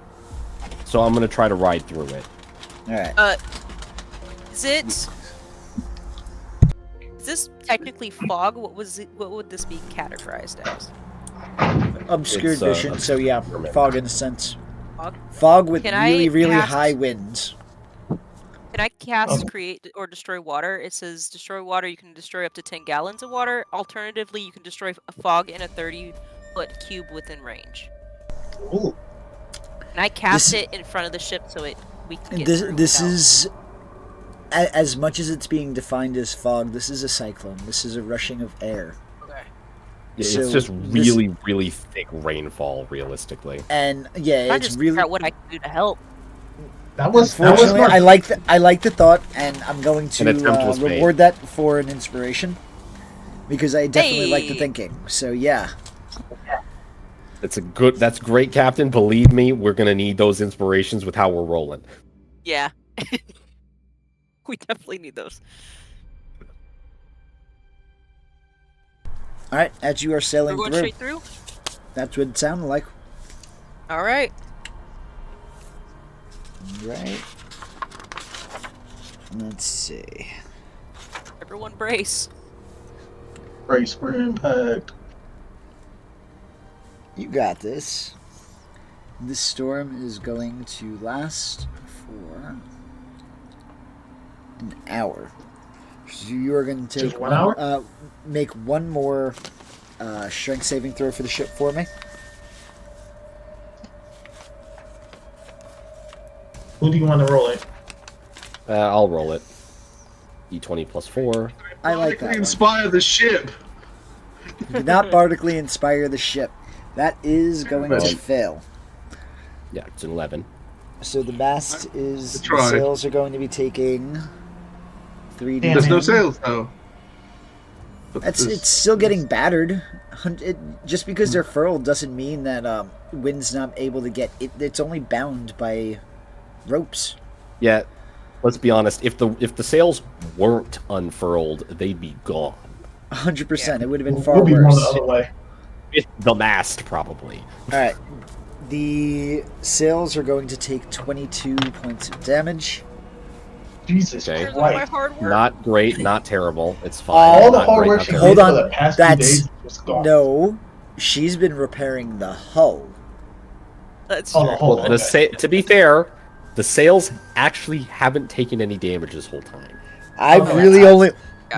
So I'm gonna try to ride through it.
All right.
Is this technically fog? What would this be categorized as?
Obscured
It's,
vision. So yeah,
obscurement.
fog in a sense.
Fog?
Fog with
Can I
really, really
cast-
high winds.
Can I cast
Oh.
create or destroy water? It says destroy water. You can destroy up to 10 gallons of water. Alternatively, you can destroy a fog in a 30-foot cube within range.
Ooh.
And I cast
This-
it in front of the ship so we can get
This
through
this
without-
is as much as it's being defined as fog. This is a cyclone. This is a rushing of air.
Okay.
Yeah,
So
it's just
this-
really, really thick rainfall, realistically.
And yeah,
I'm
it's
just
really.
figure out what I can do to help.
That was
Unfortunately,
smart.
I like the thought, and I'm going
An attempt
to
was made.
reward that for an inspiration because I definitely like the
Hey!
thinking. So yeah,
That's great, Captain. Believe me, we're gonna need those inspirations with how we're rolling.
Yeah. We definitely need those.
all right. As you are
We're
sailing
going
through,
straight through?
that's what it sounded like.
Alright.
Right. Let's see.
Everyone brace.
Brace for impact.
You got this. This storm is going to last for an hour. So you are going to take
Just 1 hour?
Make one more strength saving throw for the ship for me.
Who do you want to roll it?
I'll roll it. D20 plus 4.
I like that one.
Inspire the ship.
Do not bardically inspire the ship. That is going to
Well-
fail.
Yeah, it's an 11.
So the mast is. The
tried.
sails are going to be taking 3d10.
Damn
There's no
it.
sails though.
It's still getting battered. Just because they're furled doesn't mean that wind's not able to get it. It's only bound by ropes.
Yeah, let's be honest. If the sails weren't unfurled, they'd be gone.
100%. It would have been far
We'll be more
worse.
the other way.
With the mast, probably.
All right. The sails are going to take 22 points of damage.
Jesus
Okay.
Here's all my
Christ.
hard work.
Not great, not terrible. It's fine.
All the
Not
hard
great,
work
not
she
terrible.
Hold
did
on,
for the past
that's-
2 days was gone.
No, she's been repairing the hull.
That's
Oh,
true.
the whole okay.
To be fair, the sails actually haven't taken any damage this whole time.
I've
Oh,
really
yeah.
only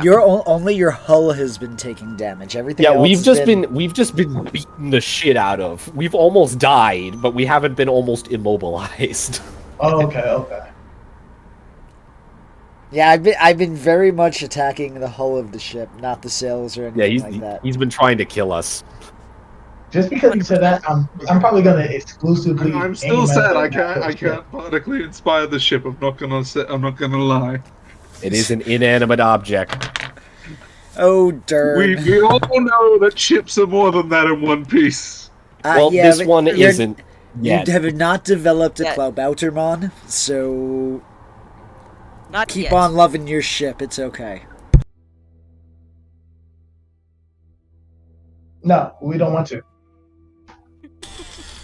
Yeah.
only your hull has been taking damage. Everything
Yeah,
else
we've
has
just been beaten the shit out of. We've almost died, but we haven't been almost immobilized.
Oh, okay.
Yeah, I've been very much attacking the hull of the ship, not the sails or
Yeah,
anything like that.
he's been trying to kill us.
Just because you said that, I'm probably gonna exclusively.
I'm still
aim at
sad.
the
I
natural ship.
can't vertically inspire the ship. I'm not gonna lie.
It is an inanimate object.
Oh darn!
We all know that ships are more than that in One Piece.
Well,
yeah,
this
but
one
you're-
isn't
You
yet.
have not developed a
Yet.
Claubautermon, so
Not
keep
yet.
on loving your ship. It's okay.
No, we don't want to.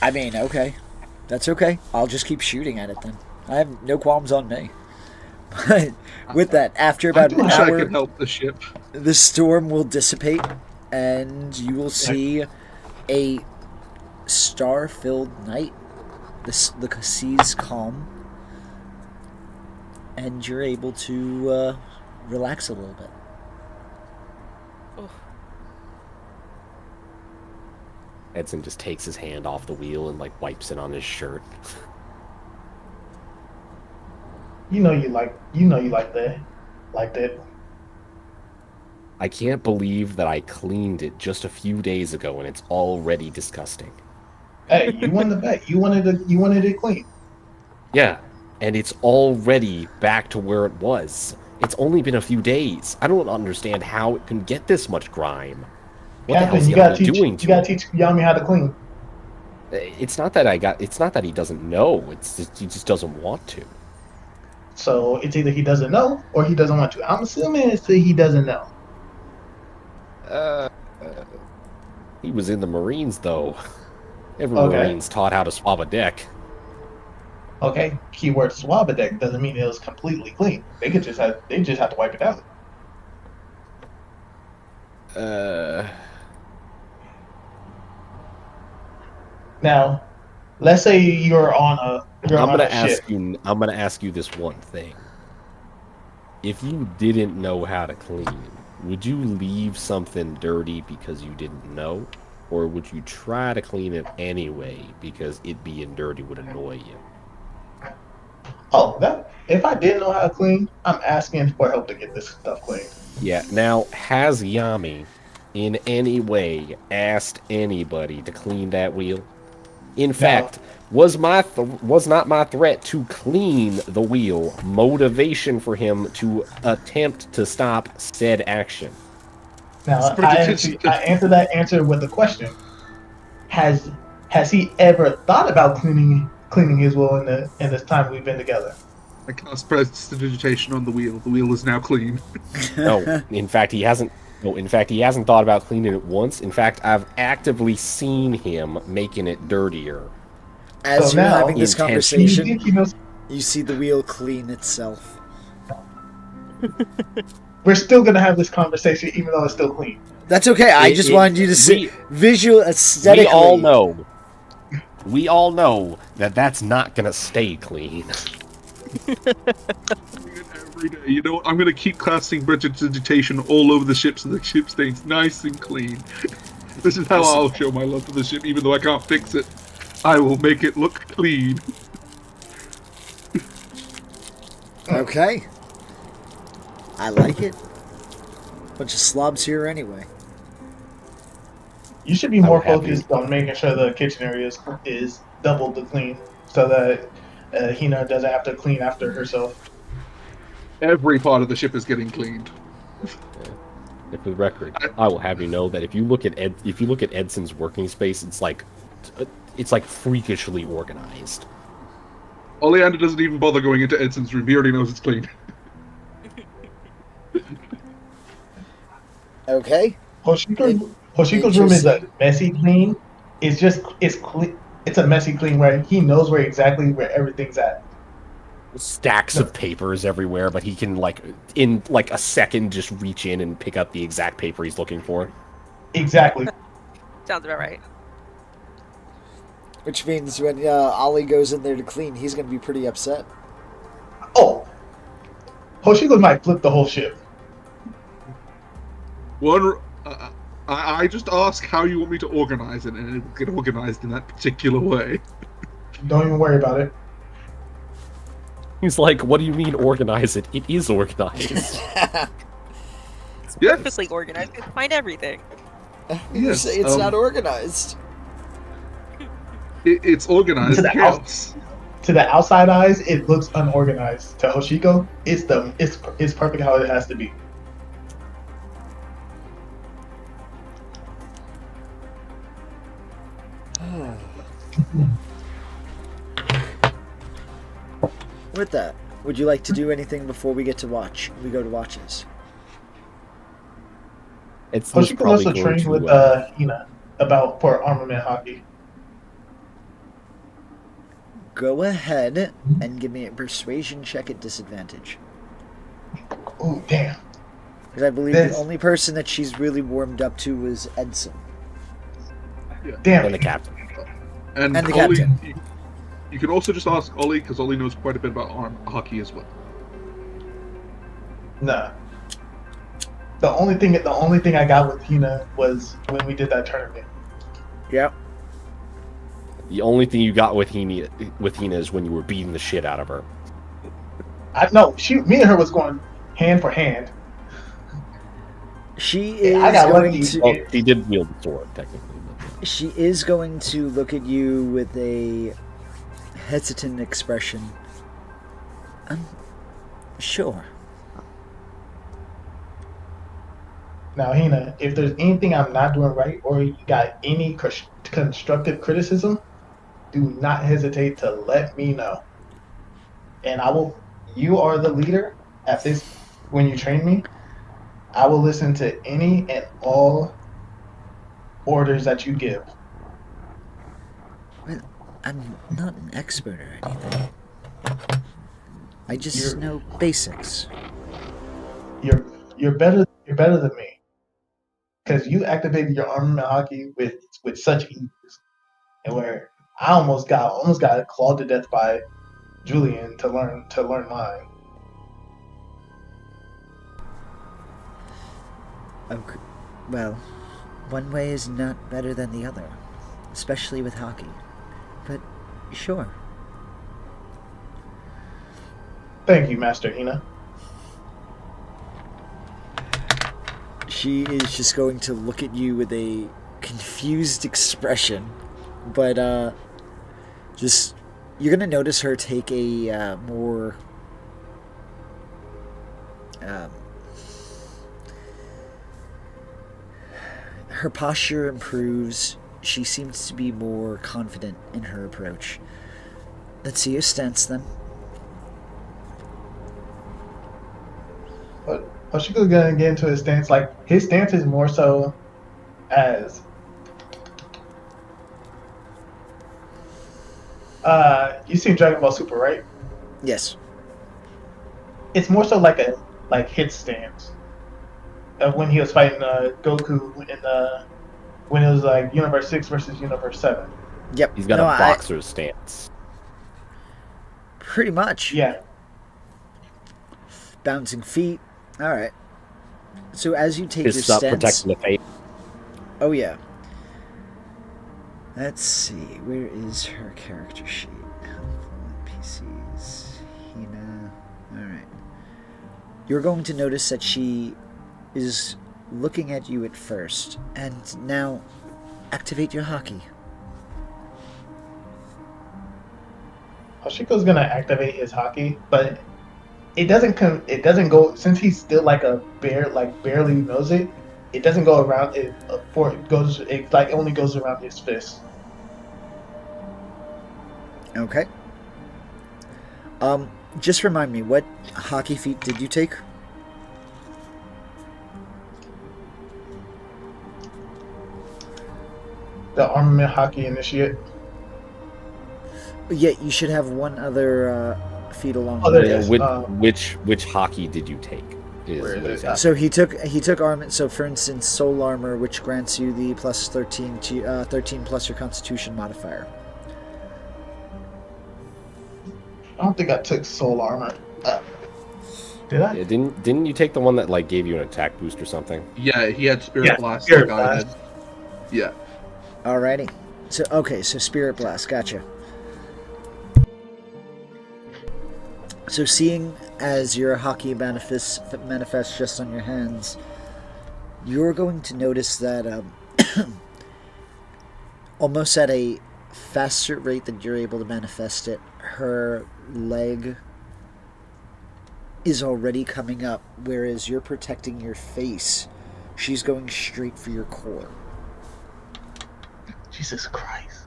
I mean, okay. That's okay. I'll just keep shooting at it then. I have no qualms on me. But with that, after
I
about
do
an
wish I
hour,
could help the ship.
the storm will dissipate, and you will see a star-filled night. The sea's calm, and you're able to relax a little bit.
Edson just takes his hand off the wheel and like wipes it on his shirt.
You know you like that. Like that.
I can't believe that I cleaned it just a few days ago and it's already disgusting.
Hey, you won the bet. You wanted it clean.
Yeah, and it's already back to where it was. It's only been a few days. I don't understand how it can get this much grime. What the hell's
Captain, you gotta
Yama
teach.
doing
You
to
gotta
it?
teach Yami how to clean.
It's not that he doesn't know. It's just, he just doesn't want to.
So it's either he doesn't know or he doesn't want to. I'm assuming it's that he doesn't know.
He was in the Marines though. Every
Okay.
Marine's taught how to swab a deck.
Okay, keyword swab a deck doesn't mean it was completely clean. They just have to wipe it out. Now, let's say you're on a ship.
I'm gonna ask you this one thing. If you didn't know how to clean, would you leave something dirty because you didn't know? Or would you try to clean it anyway because it being dirty would annoy you?
Oh, that if I didn't know how to clean, I'm asking for help to get this stuff cleaned.
Yeah, now, has Yami in any way asked anybody to clean that wheel? In fact, was not my threat to clean the wheel motivation for him to attempt to stop said action?
Now, I answer that answer with a question: Has he ever thought about cleaning his wheel in this time we've been together?
I cast prestidigitation on the wheel. The wheel is now clean.
No, in fact, he hasn't. No, in fact, he hasn't thought about cleaning it once. In fact, I've actively seen him making it dirtier.
As
So
you're
now,
having this
intentionally-
conversation, you see the wheel clean itself.
We're still gonna have this conversation even though it's still clean.
That's okay. I just wanted you to see visual aesthetically.
We all know that that's not gonna stay clean.
Every day. You know what? I'm going to keep casting prestidigitation all over the ship so the ship stays nice and clean. This is how I'll show my love for the ship, even though I can't fix it. I will make it look clean.
Okay. I like it. Bunch of slobs here anyway.
You should be more focused on making sure the kitchen area is double the clean, so that Hina doesn't have to clean after herself.
Every part of the ship is getting cleaned.
And for the record, I will have you know that if you look at Edson's working space, it's like freakishly organized.
Oleander doesn't even bother going into Edson's room. He already knows it's clean.
Okay.
Hoshiko's room is a messy clean. It's a messy clean where he knows exactly where everything's at.
Stacks of papers everywhere, but he can in a second just reach in and pick up the exact paper he's looking for.
Exactly.
Sounds about right.
Which means when Ollie goes in there to clean, he's going to be pretty upset.
Oh, Hoshiko might flip the whole ship.
I just ask how you want me to organize it, and it will get organized in that particular way.
Don't even worry about it.
He's like, what do you mean organize it? It is organized.
It's perfectly organized. You can find everything.
You say it's not organized.
It's organized.
To the outside eyes, it looks unorganized. To Hoshiko, it's perfect how it has to be.
With that, would you like to do anything before we go to watches?
Hoshiko also trained with Hina for armament hockey.
Go ahead and give me a persuasion check at disadvantage.
Oh, damn.
Because I believe the only person that she's really warmed up to was Edson.
Damn.
And the captain.
And
the
Ollie,
captain.
You can also just ask Ollie, because Ollie knows quite a bit about hockey as well.
Nah. The only thing I got with Hina was when we did that tournament.
Yep.
The only thing you got with Hina is when you were beating the shit out of her.
I know. Me and her was going hand for hand.
She is
She did wield the sword, technically.
She is going to look at you with a hesitant expression. Sure.
Now, Hina, if there's anything I'm not doing right or you got any constructive criticism, do not hesitate to let me know. And you are the leader at this, when you train me, I will listen to any and all orders that you give.
Well, I'm not an expert or anything. I just
You're-
know basics.
You're better than me. Because you activated your armament hockey with such ease. And where I almost got clawed to death by Julian to learn mine.
Okay. Well, one way is not better than the other, especially with hockey. But sure.
Thank you, Master Hina.
She is just going to look at you with a confused expression, but just you're gonna notice her take a more her posture improves. She seems to be more confident in her approach. Let's see your stance then.
But Hoshiko's gonna get into his stance. Like his stance is more so as you seen Dragon Ball Super, right?
Yes.
It's more so like his stance of when he was fighting Goku in when it was like Universe 6 versus Universe 7.
Yep.
He's got
No,
a boxer's stance.
pretty much.
Yeah.
Bouncing feet. All right. So as you take
Fists
your
up,
stance,
protecting the face.
oh yeah. Let's see. Where is her character sheet? PCs. Hina. All right. You're going to notice that she is looking at you at first, and now activate your hockey.
Hoshiko's gonna activate his hockey, but it doesn't go since he's still like a bear, like barely knows it. It doesn't go around it, it only goes around his fist.
Okay. Just remind me, what hockey feat did you take?
The armament hockey initiate.
Yeah, you should have one other feat along
Oh,
the
there
way.
it is.
Which hockey did you take?
Where is
what he's
it?
asking.
So he took armament. So for instance, soul armor, which grants you the plus 13 plus your Constitution modifier.
I don't think I took soul armor. Did I?
Yeah, didn't you take the one that like gave you an attack boost or something?
Yeah, he had Spirit
Yeah,
Blast.
Spirit
like I
Blast.
had. Yeah.
Alrighty. So Spirit Blast, gotcha. So seeing as your hockey manifests just on your hands, you're going to notice that almost at a faster rate than you're able to manifest it, her leg is already coming up, whereas you're protecting your face. She's going straight for your core.
Jesus Christ.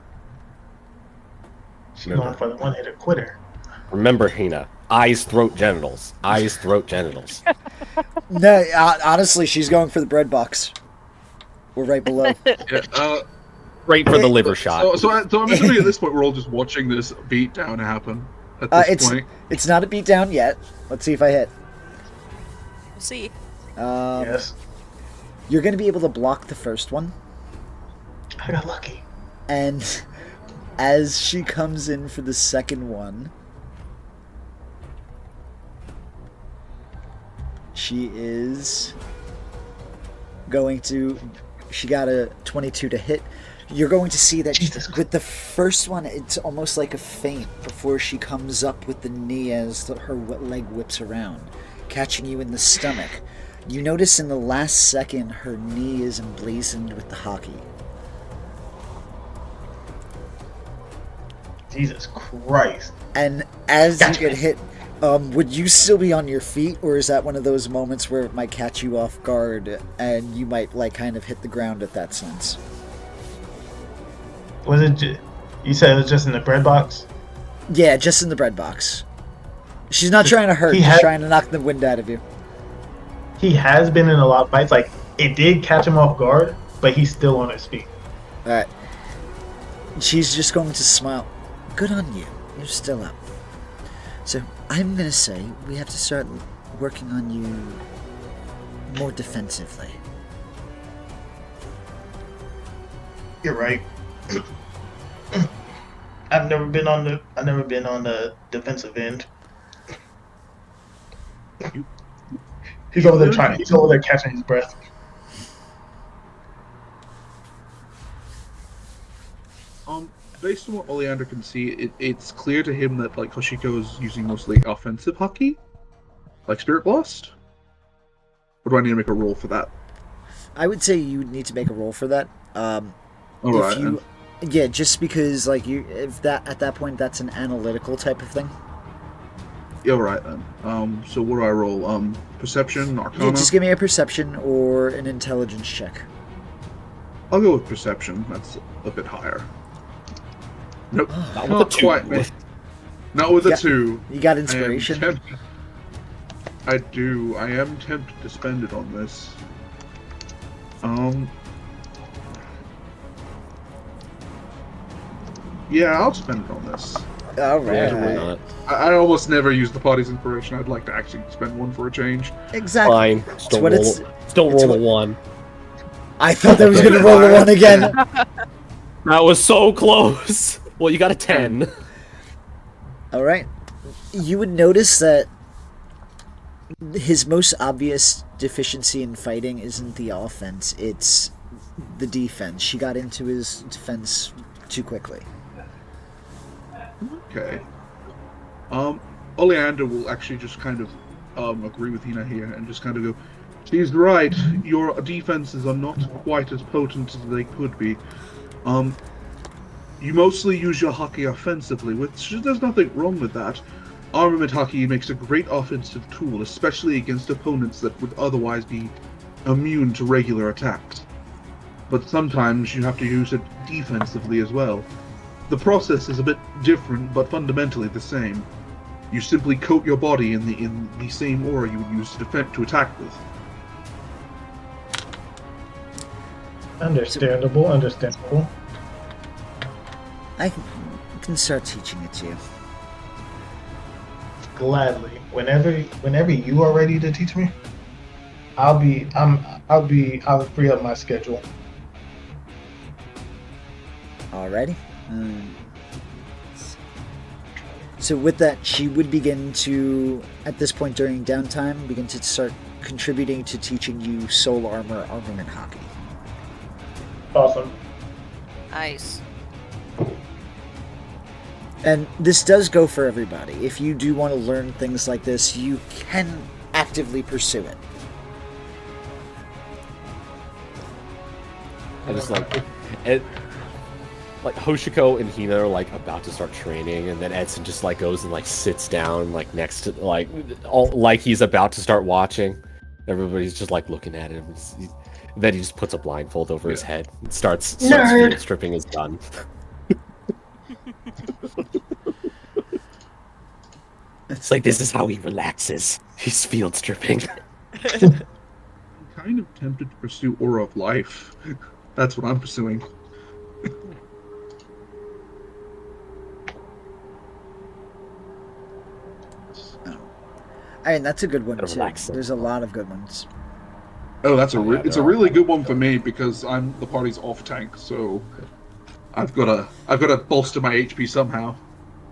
She's
Remember.
going for the one-hitter quitter.
Remember, Hina. Eyes, throat, genitals. Eyes, throat, genitals.
No, honestly, she's going for the bread box. We're right below.
Yeah.
Right for the liver shot.
So I'm assuming at this point we're all just watching this beat down happen. At this point.
It's not a beatdown yet. Let's see if I hit.
We'll see.
Yes.
You're going to be able to block the first one,
I got lucky.
and as she comes in for the second one, she is going to... She got a 22 to hit. You're going to see that
Jesus
with the first one, it's almost like a feint before she comes up with the knee as her leg whips around, catching you in the stomach. You notice in the last second, her knee is emblazoned with the hockey.
Jesus Christ.
And as
Gotcha.
you get hit, would you still be on your feet, or is that one of those moments where it might catch you off guard and you might like kind of hit the ground at that sense?
Was it? You said it was just in the bread box?
Yeah, just in the bread box. She's not trying to hurt,
He
she's
had-
trying to knock the wind out of you.
He has been in a lot of fights. Like, it did catch him off guard, but he's still on his feet.
Alright. She's just going to smile. Good on you. You're still up. So I'm gonna say we have to start working on you more defensively.
You're right. I've never been on the defensive end. He's over there catching his breath.
Based on what Oleander can see, it's clear to him that like Hoshiko is using mostly offensive hockey, like Spirit Blast. Or do I need to make a roll for that?
I would say you would need to make a roll for that.
Alright.
Yeah, just because like if that at that point that's an analytical type of thing.
Yeah, alright then. So what do I roll? Perception, Arcana?
Yeah, just give me a perception or an intelligence check.
I'll go with perception. That's a bit higher. Nope,
Not
not
with a two.
quite. Not with a
Yeah.
2.
You got inspiration?
I do. I am tempted to spend it on this. Yeah, I'll spend it on this.
All
Yeah, why
right.
not?
I almost never use the party's inspiration. I'd like to actually spend one for a change.
Exactly.
Fine. Still
what
roll,
it's-
still
it's
roll
what-
a 1.
I thought that was gonna roll a 1 again.
That was so close. Well, you got a 10.
All right. You would notice that his most obvious deficiency in fighting isn't the offense, it's the defense. She got into his defense too quickly.
Okay. Oleander will actually just kind of agree with Hina here and just kind of go, she's right, your defenses are not quite as potent as they could be. You mostly use your hockey offensively, which there's nothing wrong with that. Armament hockey makes a great offensive tool, especially against opponents that would otherwise be immune to regular attacks. But sometimes you have to use it defensively as well. The process is a bit different, but fundamentally the same. You simply coat your body in the same aura you would use to attack with.
Understandable.
I can start teaching it to you.
Gladly. Whenever you are ready to teach me, I'll free up my schedule.
Alrighty. So with that, she would begin to, at this point during downtime, begin to start contributing to teaching you soul armament hockey.
Awesome.
Nice.
And this does go for everybody. If you do want to learn things like this, you can actively pursue it.
I just like it. Like Hoshiko and Hina are like about to start training, and then Edson just like goes and like sits down like next to like all like he's about to start watching. Everybody's just like looking at him. Then he just puts a blindfold over his head and starts field stripping his gun. It's like this is how he relaxes. He's field stripping.
I'm kind of tempted to pursue Aura of Life. That's what I'm pursuing.
I mean, that's a good one
Gotta
too.
relax it.
There's a lot of good ones.
Oh, it's a
they're
really good one for me because I'm the party's off tank, so I've got to bolster my HP somehow.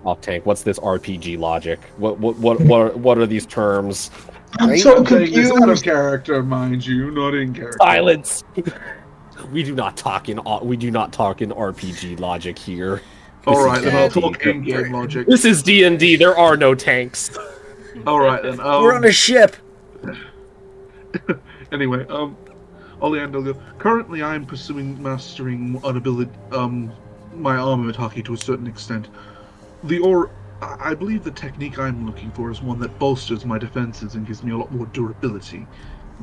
Off tank. What's this RPG logic? What are these terms?
I'm so
I'm saying this out of
confused.
character, mind you, not in character.
Silence. We do not talk in RPG logic here.
All right, then I'll
D&D.
talk in-game logic.
This is D&D. There are no tanks.
All right then.
We're on a ship.
Anyway, Oleander, currently I'm pursuing mastering an ability, my armament hockey to a certain extent. I believe the technique I'm looking for is one that bolsters my defenses and gives me a lot more durability.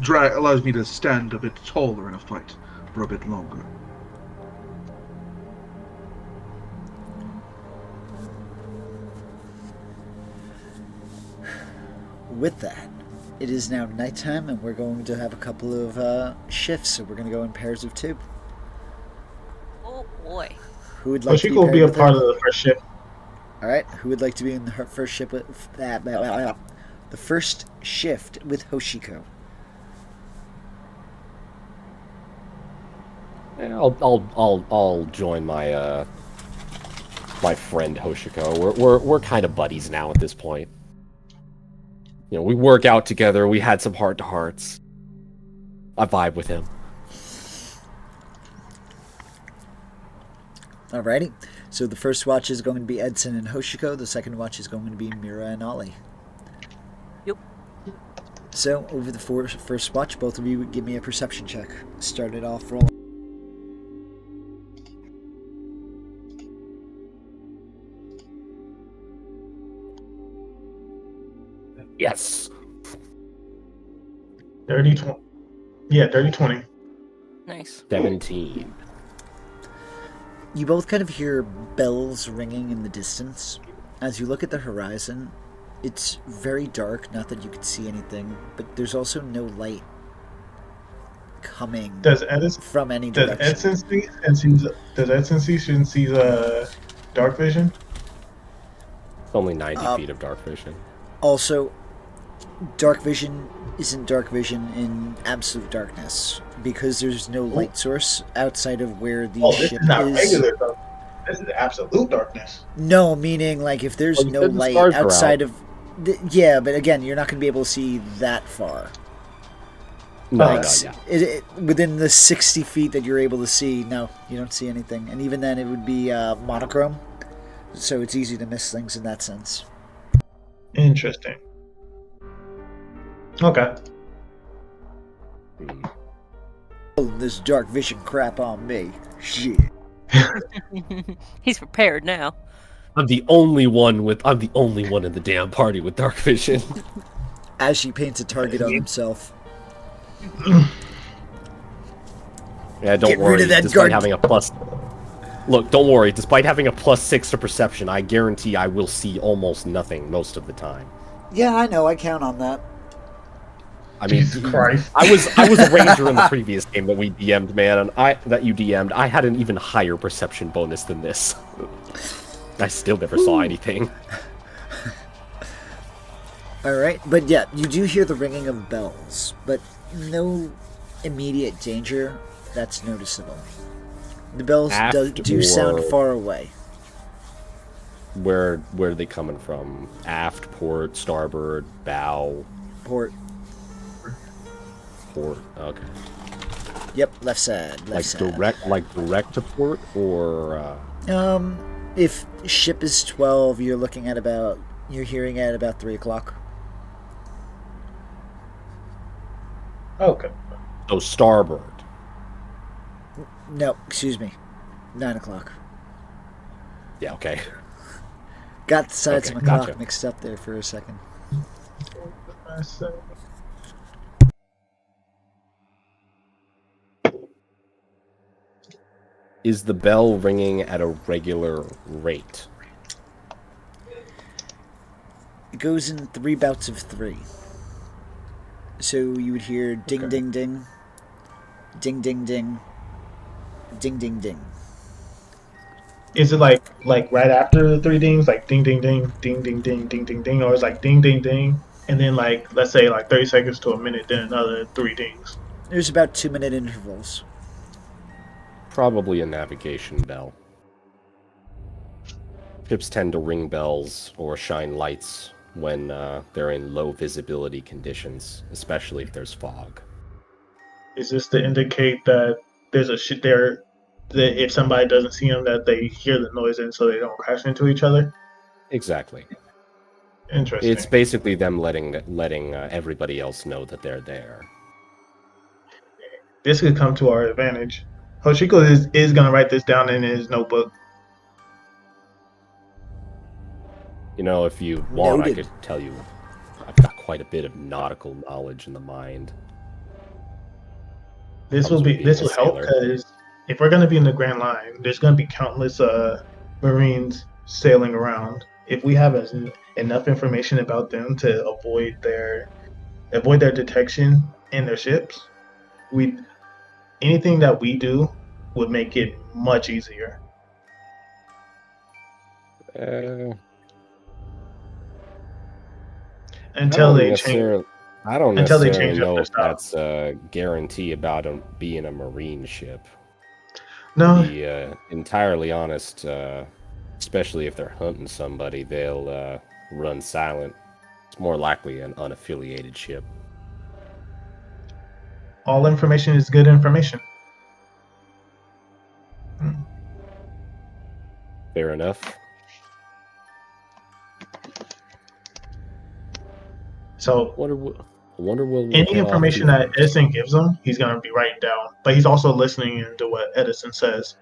Allows me to stand a bit taller in a fight for a bit longer.
With that, it is now nighttime, and we're going to have a couple of shifts. So we're going to go in pairs of 2.
Oh boy.
Who would like to
Hoshiko
be
will be
paired
a
with
part
her?
of the first shift.
All right, who would like to be in the first ship with the first shift with Hoshiko?
Yeah, I'll join my my friend Hoshiko. We're kind of buddies now at this point. You know, we work out together. We had some heart to hearts. I vibe with him.
Alrighty. So the first watch is going to be Edson and Hoshiko. The second watch is going to be Mira and Ollie.
Yep.
So over the first watch, both of you would give me a perception check. Start it off rolling.
Yes.
30-20. Yeah, 30-20.
Nice.
17.
You both kind of hear bells ringing in the distance. As you look at the horizon, it's very dark, not that you can see anything, but there's also no light coming from any direction.
Does Edson see dark vision?
It's only 90 feet of dark vision.
Also, dark vision isn't dark vision in absolute darkness, because there's no light source outside of where the
This
ship
is not
is.
regular dark. This is absolute darkness.
No, meaning like if there's
Well, you
no
said the
light
stars are
outside
out.
of. Yeah, but again, you're not going to be able to see that far.
No,
Like,
no, yeah.
within the 60 feet that you're able to see, no, you don't see anything. And even then, it would be monochrome, so it's easy to miss things in that sense.
Interesting. Okay.
Oh, this dark vision crap on me. Shit.
He's prepared now.
I'm the only one in the damn party with dark vision.
As she paints a target on himself.
Yeah, don't
Get
worry.
rid of that
despite
guard.
having a plus, look, don't worry. Despite having a +6 to perception, I guarantee I will see almost nothing most of the time.
Yeah, I know. I count on that.
I mean,
Jesus Christ.
I was a ranger in the previous game that we DM'd, man, and I had an even higher perception bonus than this. I still never saw anything.
Alright, but yeah, you do hear the ringing of bells, but no immediate danger that's noticeable. The bells do sound far away.
Where are they coming from? Aft, port, starboard, bow,
Port.
port. Okay.
Yep, left side. Left side.
Direct to port, or
If ship is 12, you're hearing at about 3 o'clock.
Okay.
so starboard.
No, excuse me. 9 o'clock.
Yeah. Okay.
Got the sides
Okay,
of my clock
gotcha.
mixed up there for a second.
Is the bell ringing at a regular rate?
It goes in 3 bouts of 3. So you would hear ding, ding, ding, ding, ding, ding, ding, ding, ding.
Is it like right after the 3 dings, like ding ding ding, ding ding ding, ding ding ding, or is like ding ding ding, and then like let's say like 30 seconds to a minute, then another 3 dings?
There's about 2-minute intervals.
Probably a navigation bell. Ships tend to ring bells or shine lights when they're in low visibility conditions, especially if there's fog.
Is this to indicate that there's a shit there? That if somebody doesn't see them, that they hear the noise and so they don't crash into each other?
Exactly.
Interesting.
It's basically them letting everybody else know that they're there.
This could come to our advantage. Hoshiko is gonna write this down in his notebook.
You know, if you want, I
Noted.
could tell you I've got quite a bit of nautical knowledge in the mind.
This
Comes
will
with being
this
a
will help
sailor.
because if we're gonna be in the Grand Line, there's gonna be countless Marines sailing around. If we have enough information about them to avoid their detection in their ships, anything that we do would make it much easier. until they change.
I don't
Until they
necessarily
change up
know
their
if
style.
that's a guarantee about being a marine ship.
No,
To be entirely honest, especially if they're hunting somebody, they'll run silent. It's more likely an unaffiliated ship.
all information is good information.
Fair enough.
So
I wonder will we
any
head off
information
to
that
first.
Edison gives him, he's gonna be writing down. But he's also listening into what Edison says.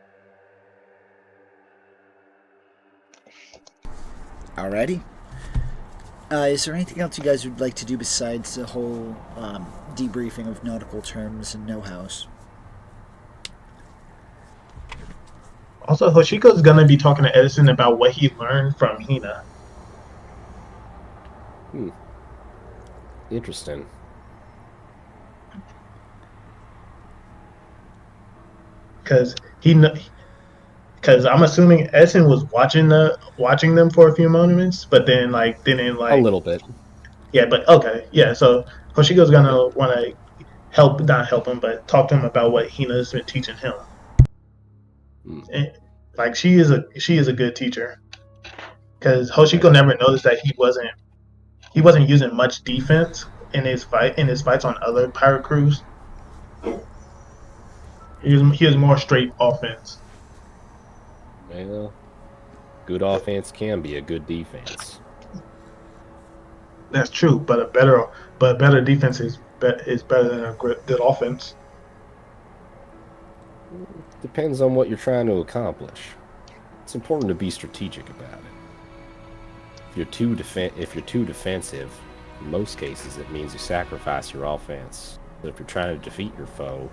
Alrighty. Is there anything else you guys would like to do besides the whole debriefing of nautical terms and know-hows?
Also, Hoshiko's gonna be talking to Edison about what he learned from Hina.
Interesting.
Because I'm assuming Edison was watching them for a few moments, but then
A
like
little bit.
yeah, but okay, yeah. So Hoshiko's gonna want to not help him, but talk to him about what Hina's been teaching him. And, like she is a good teacher, because Hoshiko never noticed that he wasn't using much defense in his fights on other pirate crews. He was more straight offense.
Well, good offense can be a good defense.
That's true, but a better defense is better than a good offense.
Depends on what you're trying to accomplish. It's important to be strategic about it. If you're too defensive, in most cases it means you sacrifice your offense. But if you're trying to defeat your foe,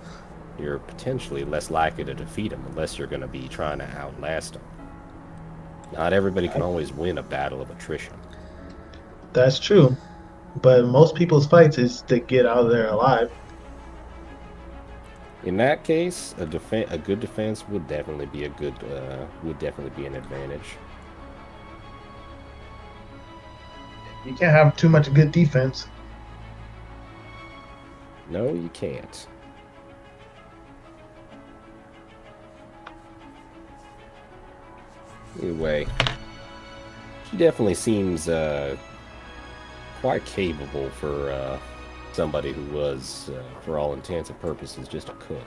you're potentially less likely to defeat them unless you're going to be trying to outlast them. Not everybody can always win a battle of attrition.
That's true, but most people's fights is to get out of there alive.
In that case, a good defense would definitely be an advantage.
You can't have too much good defense.
No, you can't. Anyway, she definitely seems quite capable for somebody who was, for all intents and purposes, just a cook.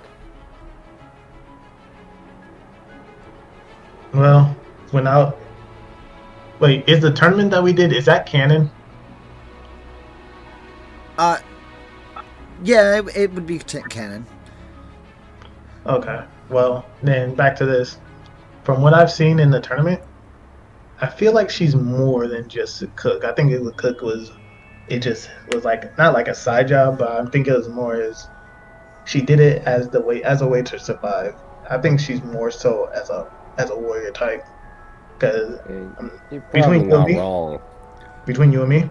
Well, wait, is the tournament that we did, is that canon?
Yeah, it would be canon.
Okay. Well, then back to this. From what I've seen in the tournament, I feel like she's more than just a cook. I think the cook was like not like a side job, but I think it was more as she did it as a way to survive. I think she's more so as a warrior type. Because
You're probably not wrong.
between you and me,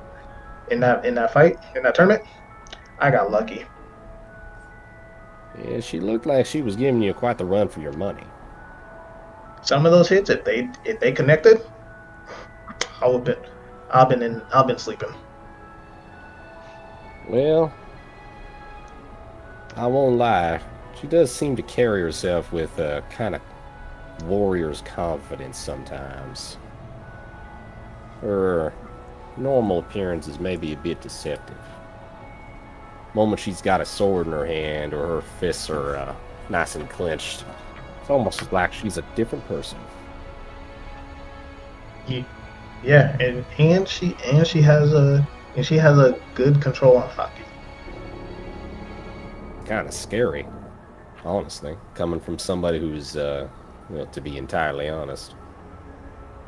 in that fight, in that tournament, I got lucky.
Yeah, she looked like she was giving you quite the run for your money.
Some of those hits, if they connected, I've been sleeping.
Well, I won't lie. She does seem to carry herself with a kind of warrior's confidence sometimes. Her normal appearance is maybe a bit deceptive. The moment she's got a sword in her hand or her fists are nice and clenched, it's almost like she's a different person.
Yeah, and she has a good control on hockey.
Kind of scary, honestly, coming from somebody who's, to be entirely honest.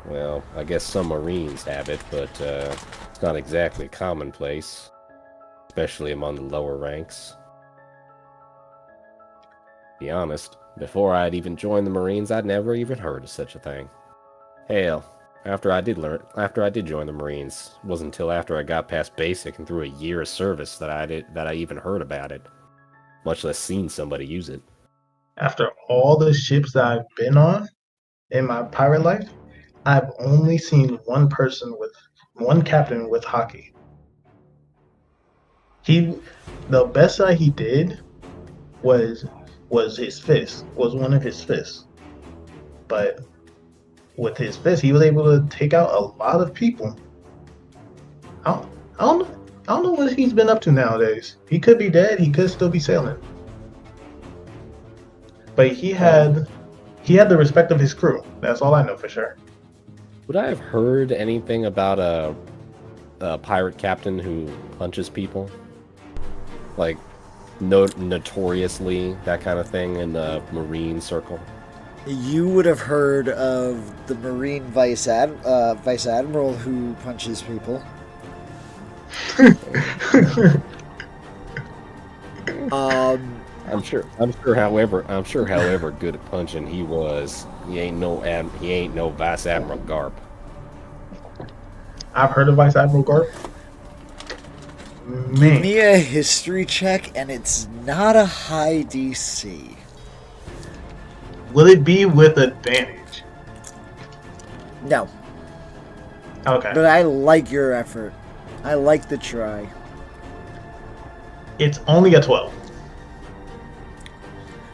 Well, I guess some Marines have it, but it's not exactly commonplace, especially among the lower ranks. To be honest, before I'd even joined the Marines, I'd never even heard of such a thing. Hell, after I did join the Marines, it wasn't until after I got past basic and through a year of service that I even heard about it, much less seen somebody use it.
After all the ships that I've been on in my pirate life, I've only seen one captain with hockey. The best that he did was his fist, was one of his fists. But with his fist, he was able to take out a lot of people. I don't know what he's been up to nowadays. He could be dead. He could still be sailing. But he had the respect of his crew. That's all I know for sure.
Would I have heard anything about a pirate captain who punches people? Like, notoriously, that kind of thing in the Marine circle?
You would have heard of the Marine Vice Admiral who punches people.
I'm sure. However good at punching he was, he ain't no Vice Admiral Garp.
I've heard of Vice Admiral Garp.
Give
Man,
me a history check, and it's not a high DC.
will it be with advantage?
No,
Okay.
but I like your effort. I like the try.
It's only a 12.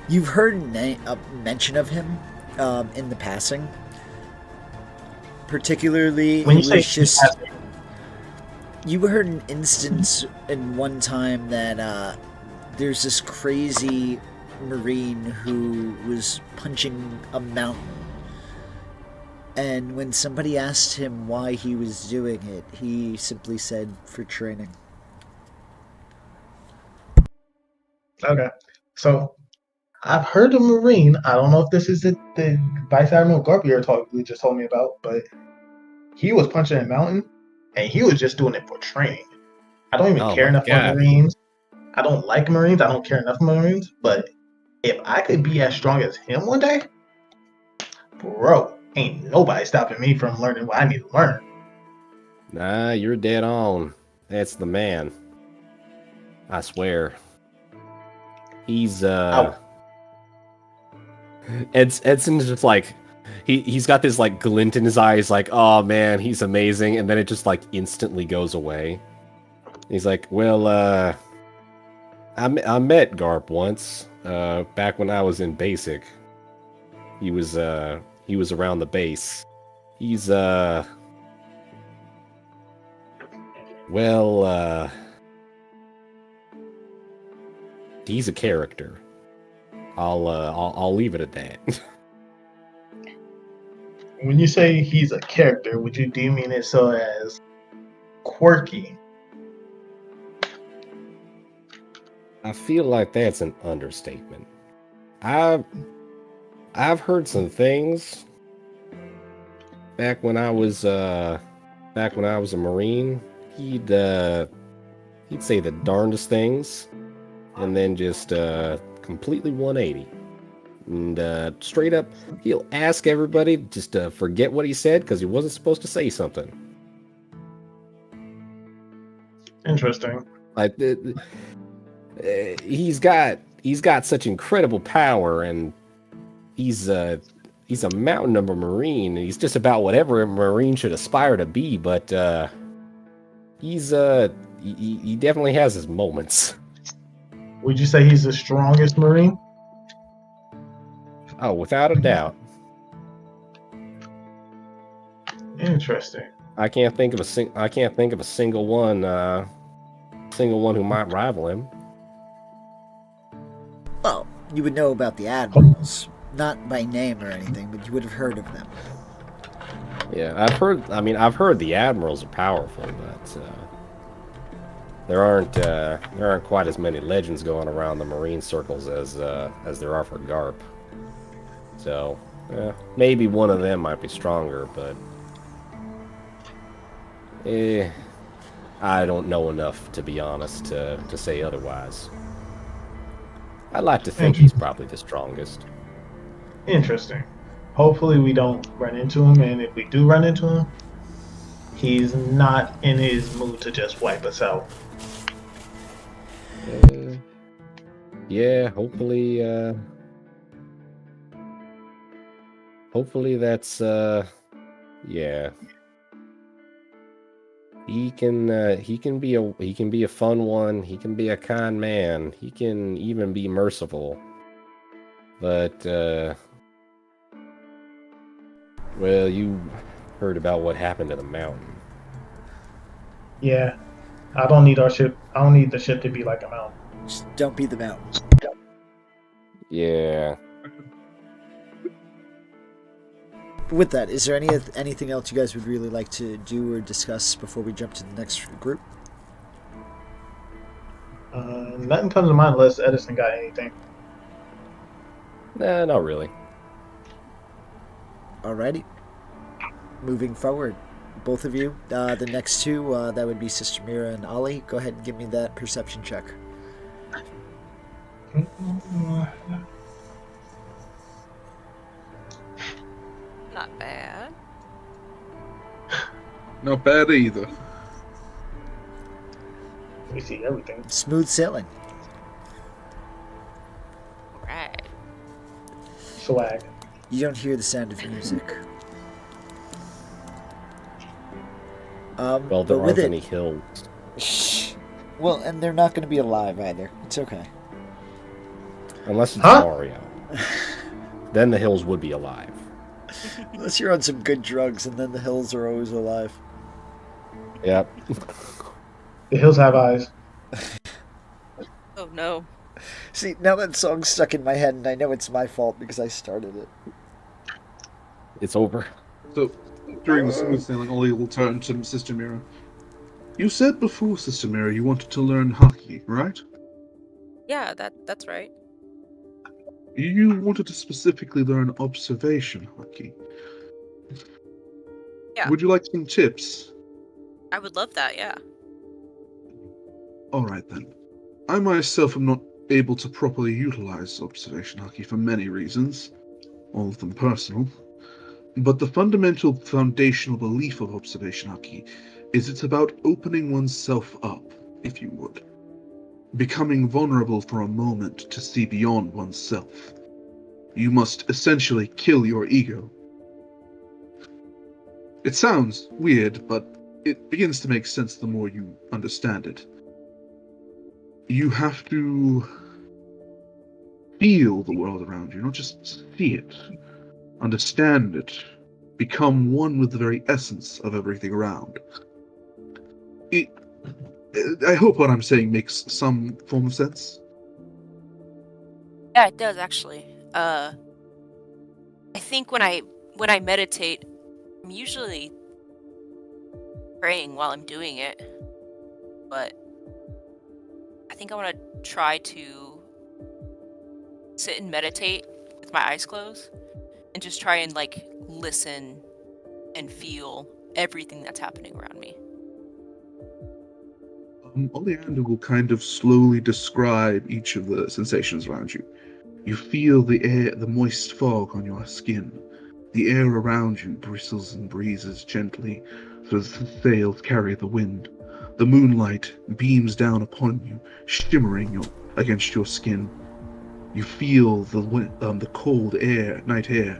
You've heard a mention of him in the passing. Particularly,
When you
it
say
was just...
passing,
You heard an instance in one time that there's this crazy Marine who was punching a mountain. And when somebody asked him why he was doing it, he simply said, for training.
Okay. So I've heard of Marine. I don't know if this is the Vice Admiral Garp you just told me about, but he was punching a mountain and he was just doing it for training. I don't even
Oh
care
my
enough for
God.
Marines. I don't like Marines. I don't care enough for Marines. But if I could be as strong as him one day, bro, ain't nobody stopping me from learning what I need to learn.
Nah, you're dead on. That's the man. I swear. He's Edson's just like he's got this like glint in his eyes, like, oh man, he's amazing, and then it just like instantly goes away. He's like, well, I met Garp once, back when I was in basic. He was around the base. He's he's a character. I'll leave it at that.
When you say he's a character, would you deeming it so as quirky?
I feel like that's an understatement. I've heard some things back when I was a Marine. He'd say the darndest things, and then just completely 180. And straight up, he'll ask everybody just to forget what he said because he wasn't supposed to say something.
Interesting.
Like he's got such incredible power, and he's a mountain of a Marine, and he's just about whatever a Marine should aspire to be. But he definitely has his moments.
Would you say he's the strongest Marine?
Oh, without a doubt.
Interesting.
I can't think of a single one who might rival him.
Well, you would know about the admirals. Not by name or anything, but you would have heard of them.
Yeah, I've heard the admirals are powerful, but there aren't quite as many legends going around the Marine circles as there are for Garp. So, maybe one of them might be stronger, but I don't know enough, to be honest, to say otherwise. I'd like to think he's probably the strongest.
Interesting. Hopefully we don't run into him, and if we do run into him, he's not in his mood to just wipe us out.
Yeah, hopefully that's yeah. He can be a fun one. He can be a kind man. He can even be merciful. But well, you heard about what happened to the mountain.
Yeah, I don't need our ship. I don't need the ship to be like a mountain.
Just don't be the mountain.
Yeah.
With that, is there anything else you guys would really like to do or discuss before we jump to the next group?
Nothing comes to mind unless Edison got anything.
Nah, not really.
Alrighty. Moving forward, both of you, the next two, that would be Sister Mira and Ollie. Go ahead and give me that perception check.
Not bad.
Not bad either.
We see everything.
Smooth sailing.
Right.
Swag.
You don't hear the sound of music.
Well,
but
there
with
aren't
it,
any hills.
Shh. Well, and they're not going to be alive either. It's okay.
Unless it's
Huh?
Mario. Then the hills would be alive.
Unless you're on some good drugs, and then the hills are always alive.
Yep.
The hills have eyes.
Oh no.
See, now that song's stuck in my head, and I know it's my fault because I started it.
It's over.
So, during the smooth sailing, Ollie will turn to Sister Mira. You said before, Sister Mira, you wanted to learn hockey, right?
Yeah, that's right.
You wanted to specifically learn observation hockey.
Yeah.
Would you like some tips?
I would love that, yeah.
Alright then. I myself am not able to properly utilize observation hockey for many reasons, all of them personal. But the fundamental foundational belief of observation hockey is it's about opening oneself up, if you would. Becoming vulnerable for a moment to see beyond oneself. You must essentially kill your ego. It sounds weird, but it begins to make sense the more you understand it. You have to feel the world around you, not just see it. Understand it. Become one with the very essence of everything around. I hope what I'm saying makes some form of sense.
Yeah, it does actually. I think when I meditate, I'm usually praying while I'm doing it. But I think I want to try to sit and meditate with my eyes closed and just try and like listen and feel everything that's happening around me.
Oleander will kind of slowly describe each of the sensations around you. You feel the air, the moist fog on your skin. The air around you bristles and breezes gently as the sails carry the wind. The moonlight beams down upon you, shimmering against your skin. You feel the cold air, night air,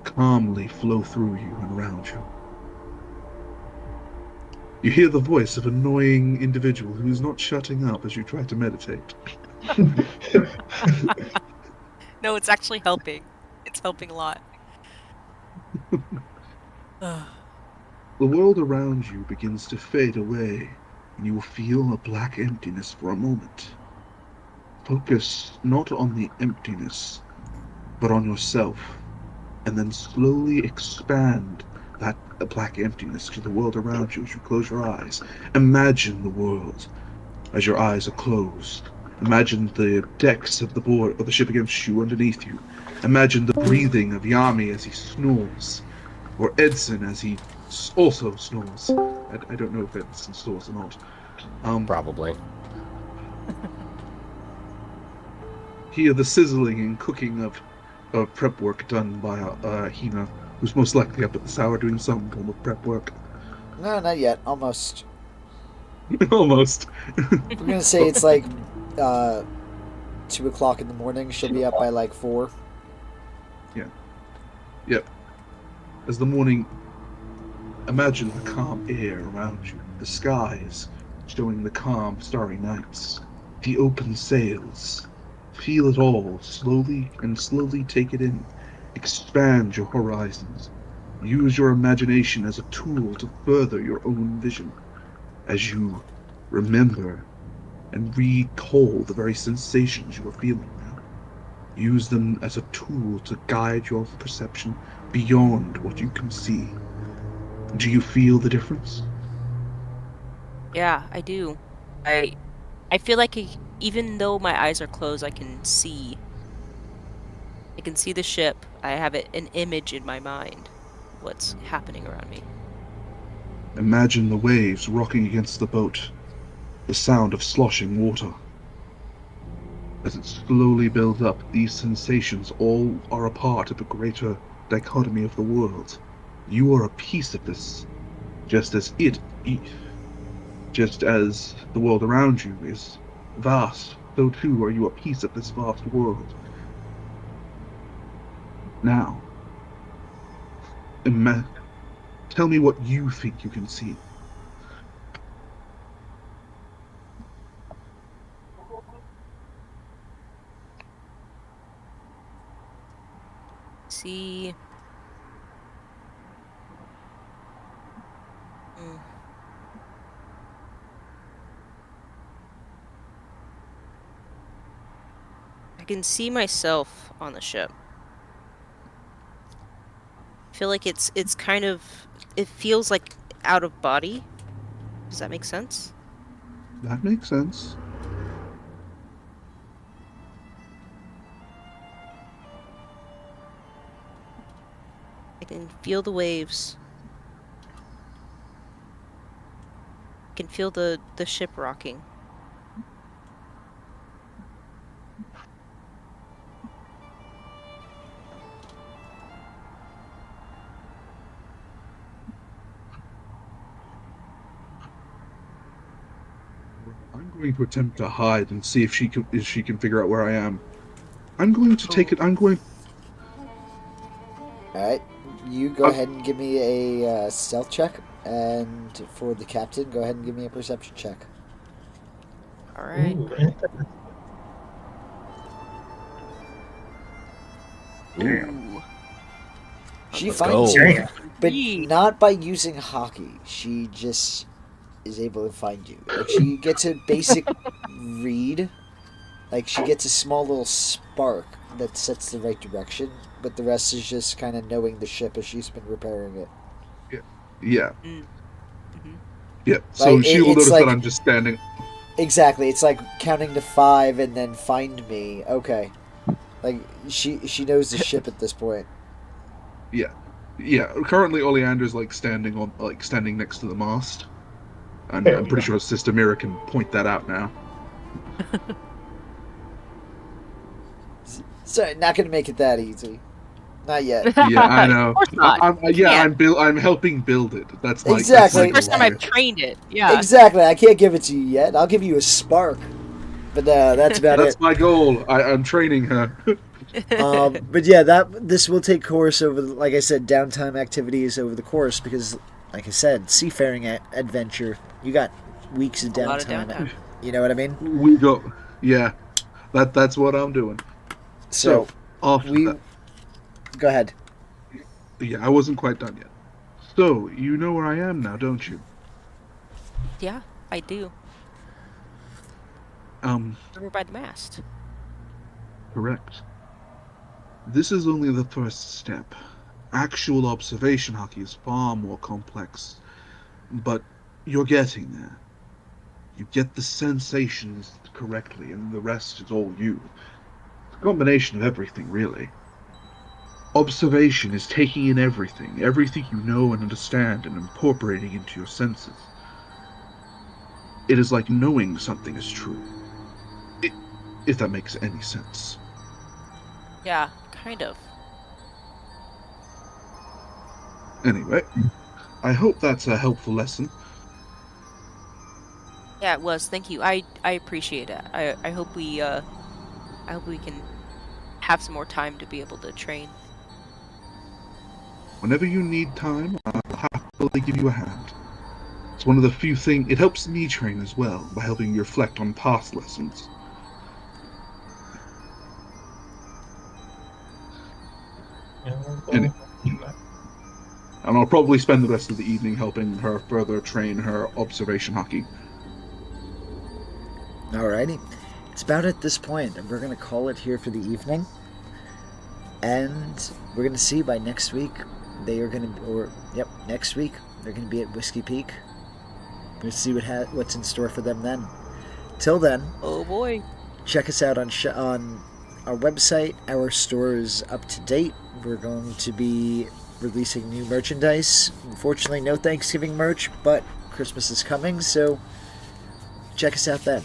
calmly flow through you and around you. You hear the voice of an annoying individual who is not shutting up as you try to meditate.
No, it's actually helping. It's helping a lot.
The world around you begins to fade away, and you will feel a black emptiness for a moment. Focus not on the emptiness, but on yourself, and then slowly expand that black emptiness to the world around you as you close your eyes. Imagine the world as your eyes are closed. Imagine the decks of the ship against you underneath you. Imagine the breathing of Yami as he snores, or Edson as he also snores. I don't know if Edson snores or not.
Probably.
Hear the sizzling and cooking of prep work done by Hina, who's most likely up at the tower doing some form of prep work.
No, not yet. Almost.
Almost.
We're gonna say it's like 2 o'clock in the morning. She'll be up by like 4.
Yep. As the morning, imagine the calm air around you. the skies, showing the calm, starry nights, the open sails. Feel it all, slowly and slowly take it in. Expand your horizons. Use your imagination as a tool to further your own vision. As you remember and recall the very sensations you are feeling now. Use them as a tool to guide your perception beyond what you can see. Do you feel the difference?
Yeah, I do. I feel like even though my eyes are closed, I can see. I can see the ship. I have an image in my mind of what's happening around me.
Imagine the waves rocking against the boat, the sound of sloshing water. As it slowly builds up, these sensations all are a part of a greater dichotomy of the world. You are a piece of this, just as the world around you is vast, so too are you a piece of this vast world. Now, tell me what you think you can see.
See. I can see myself on the ship. I feel like it's kind of, it feels like out of body. Does that make sense?
That makes sense.
I can feel the waves. I can feel the ship rocking.
I'm going to attempt to hide and see if she can figure out where I am. I'm going to take it.
Alright, you go ahead and give me a stealth check, and for the captain, go ahead and give me a perception check.
Alright. Ooh.
She
Let's
finds
go.
you, but
Yee.
not by using hockey. She just is able to find you. Like, she gets a basic read. Like, she gets a small little spark that sets the right direction, but the rest is just kind of knowing the ship as she's been repairing it.
Yeah.
Mm-hmm.
Yeah. So
Like,
she will
it's
notice
like-
that I'm just standing.
Exactly. It's like counting to 5 and then find me. Okay. Like, she knows the ship at this point.
Yeah. Currently, Oleander's standing next to the mast, and
There
I'm
we
pretty
go.
sure Sister Mira can point that out now.
Sorry, not going to make it that easy. Not yet.
Yeah, I know.
Of course not.
I'm helping build it. That's my
Exactly.
This is the
that's
first
my
time
goal
I've trained it. Yeah.
Exactly. I can't give it to you yet. I'll give you a spark. But that's about
That's
it.
my goal. I'm training her.
But yeah, this will take course over, like I said, downtime activities over the course because, like I said, seafaring adventure. You got weeks of
A lot of
downtime.
downtime.
You know what I mean?
We go. Yeah, that's what I'm doing.
So
After
we
that,
go ahead.
yeah, I wasn't quite done yet. So you know where I am now, don't you?
Yeah, I do. Over by the mast.
Correct. This is only the first step. Actual observation hockey is far more complex, but you're getting there. You get the sensations correctly, and the rest is all you. It's a combination of everything, really. Observation is taking in everything you know and understand, and incorporating into your senses. It is like knowing something is true. If that makes any sense.
Yeah, kind of.
Anyway, I hope that's a helpful lesson.
Yeah, it was. Thank you. I appreciate it. I hope we can have some more time to be able to train.
Whenever you need time, I'll happily give you a hand. It's one of the few things. It helps me train as well by helping me reflect on past lessons. And I'll probably spend the rest of the evening helping her further train her observation hockey.
Alrighty. It's about at this point, and we're going to call it here for the evening. And we're going to see by next week, next week, they're going to be at Whiskey Peak. We're going to see what's in store for them then. Till then,
Oh boy.
check us out on our website. Our store is up to date. We're going to be releasing new merchandise. Unfortunately, no Thanksgiving merch, but Christmas is coming, so check us out then.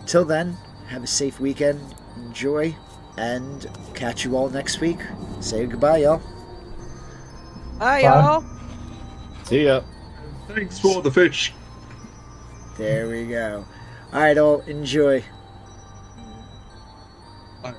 Till then, have a safe weekend, enjoy, and catch you all next week. Say goodbye, y'all.
Bye, y'all.
See ya.
Thanks for the fish.
There we go. Alright, all, enjoy.
Bye.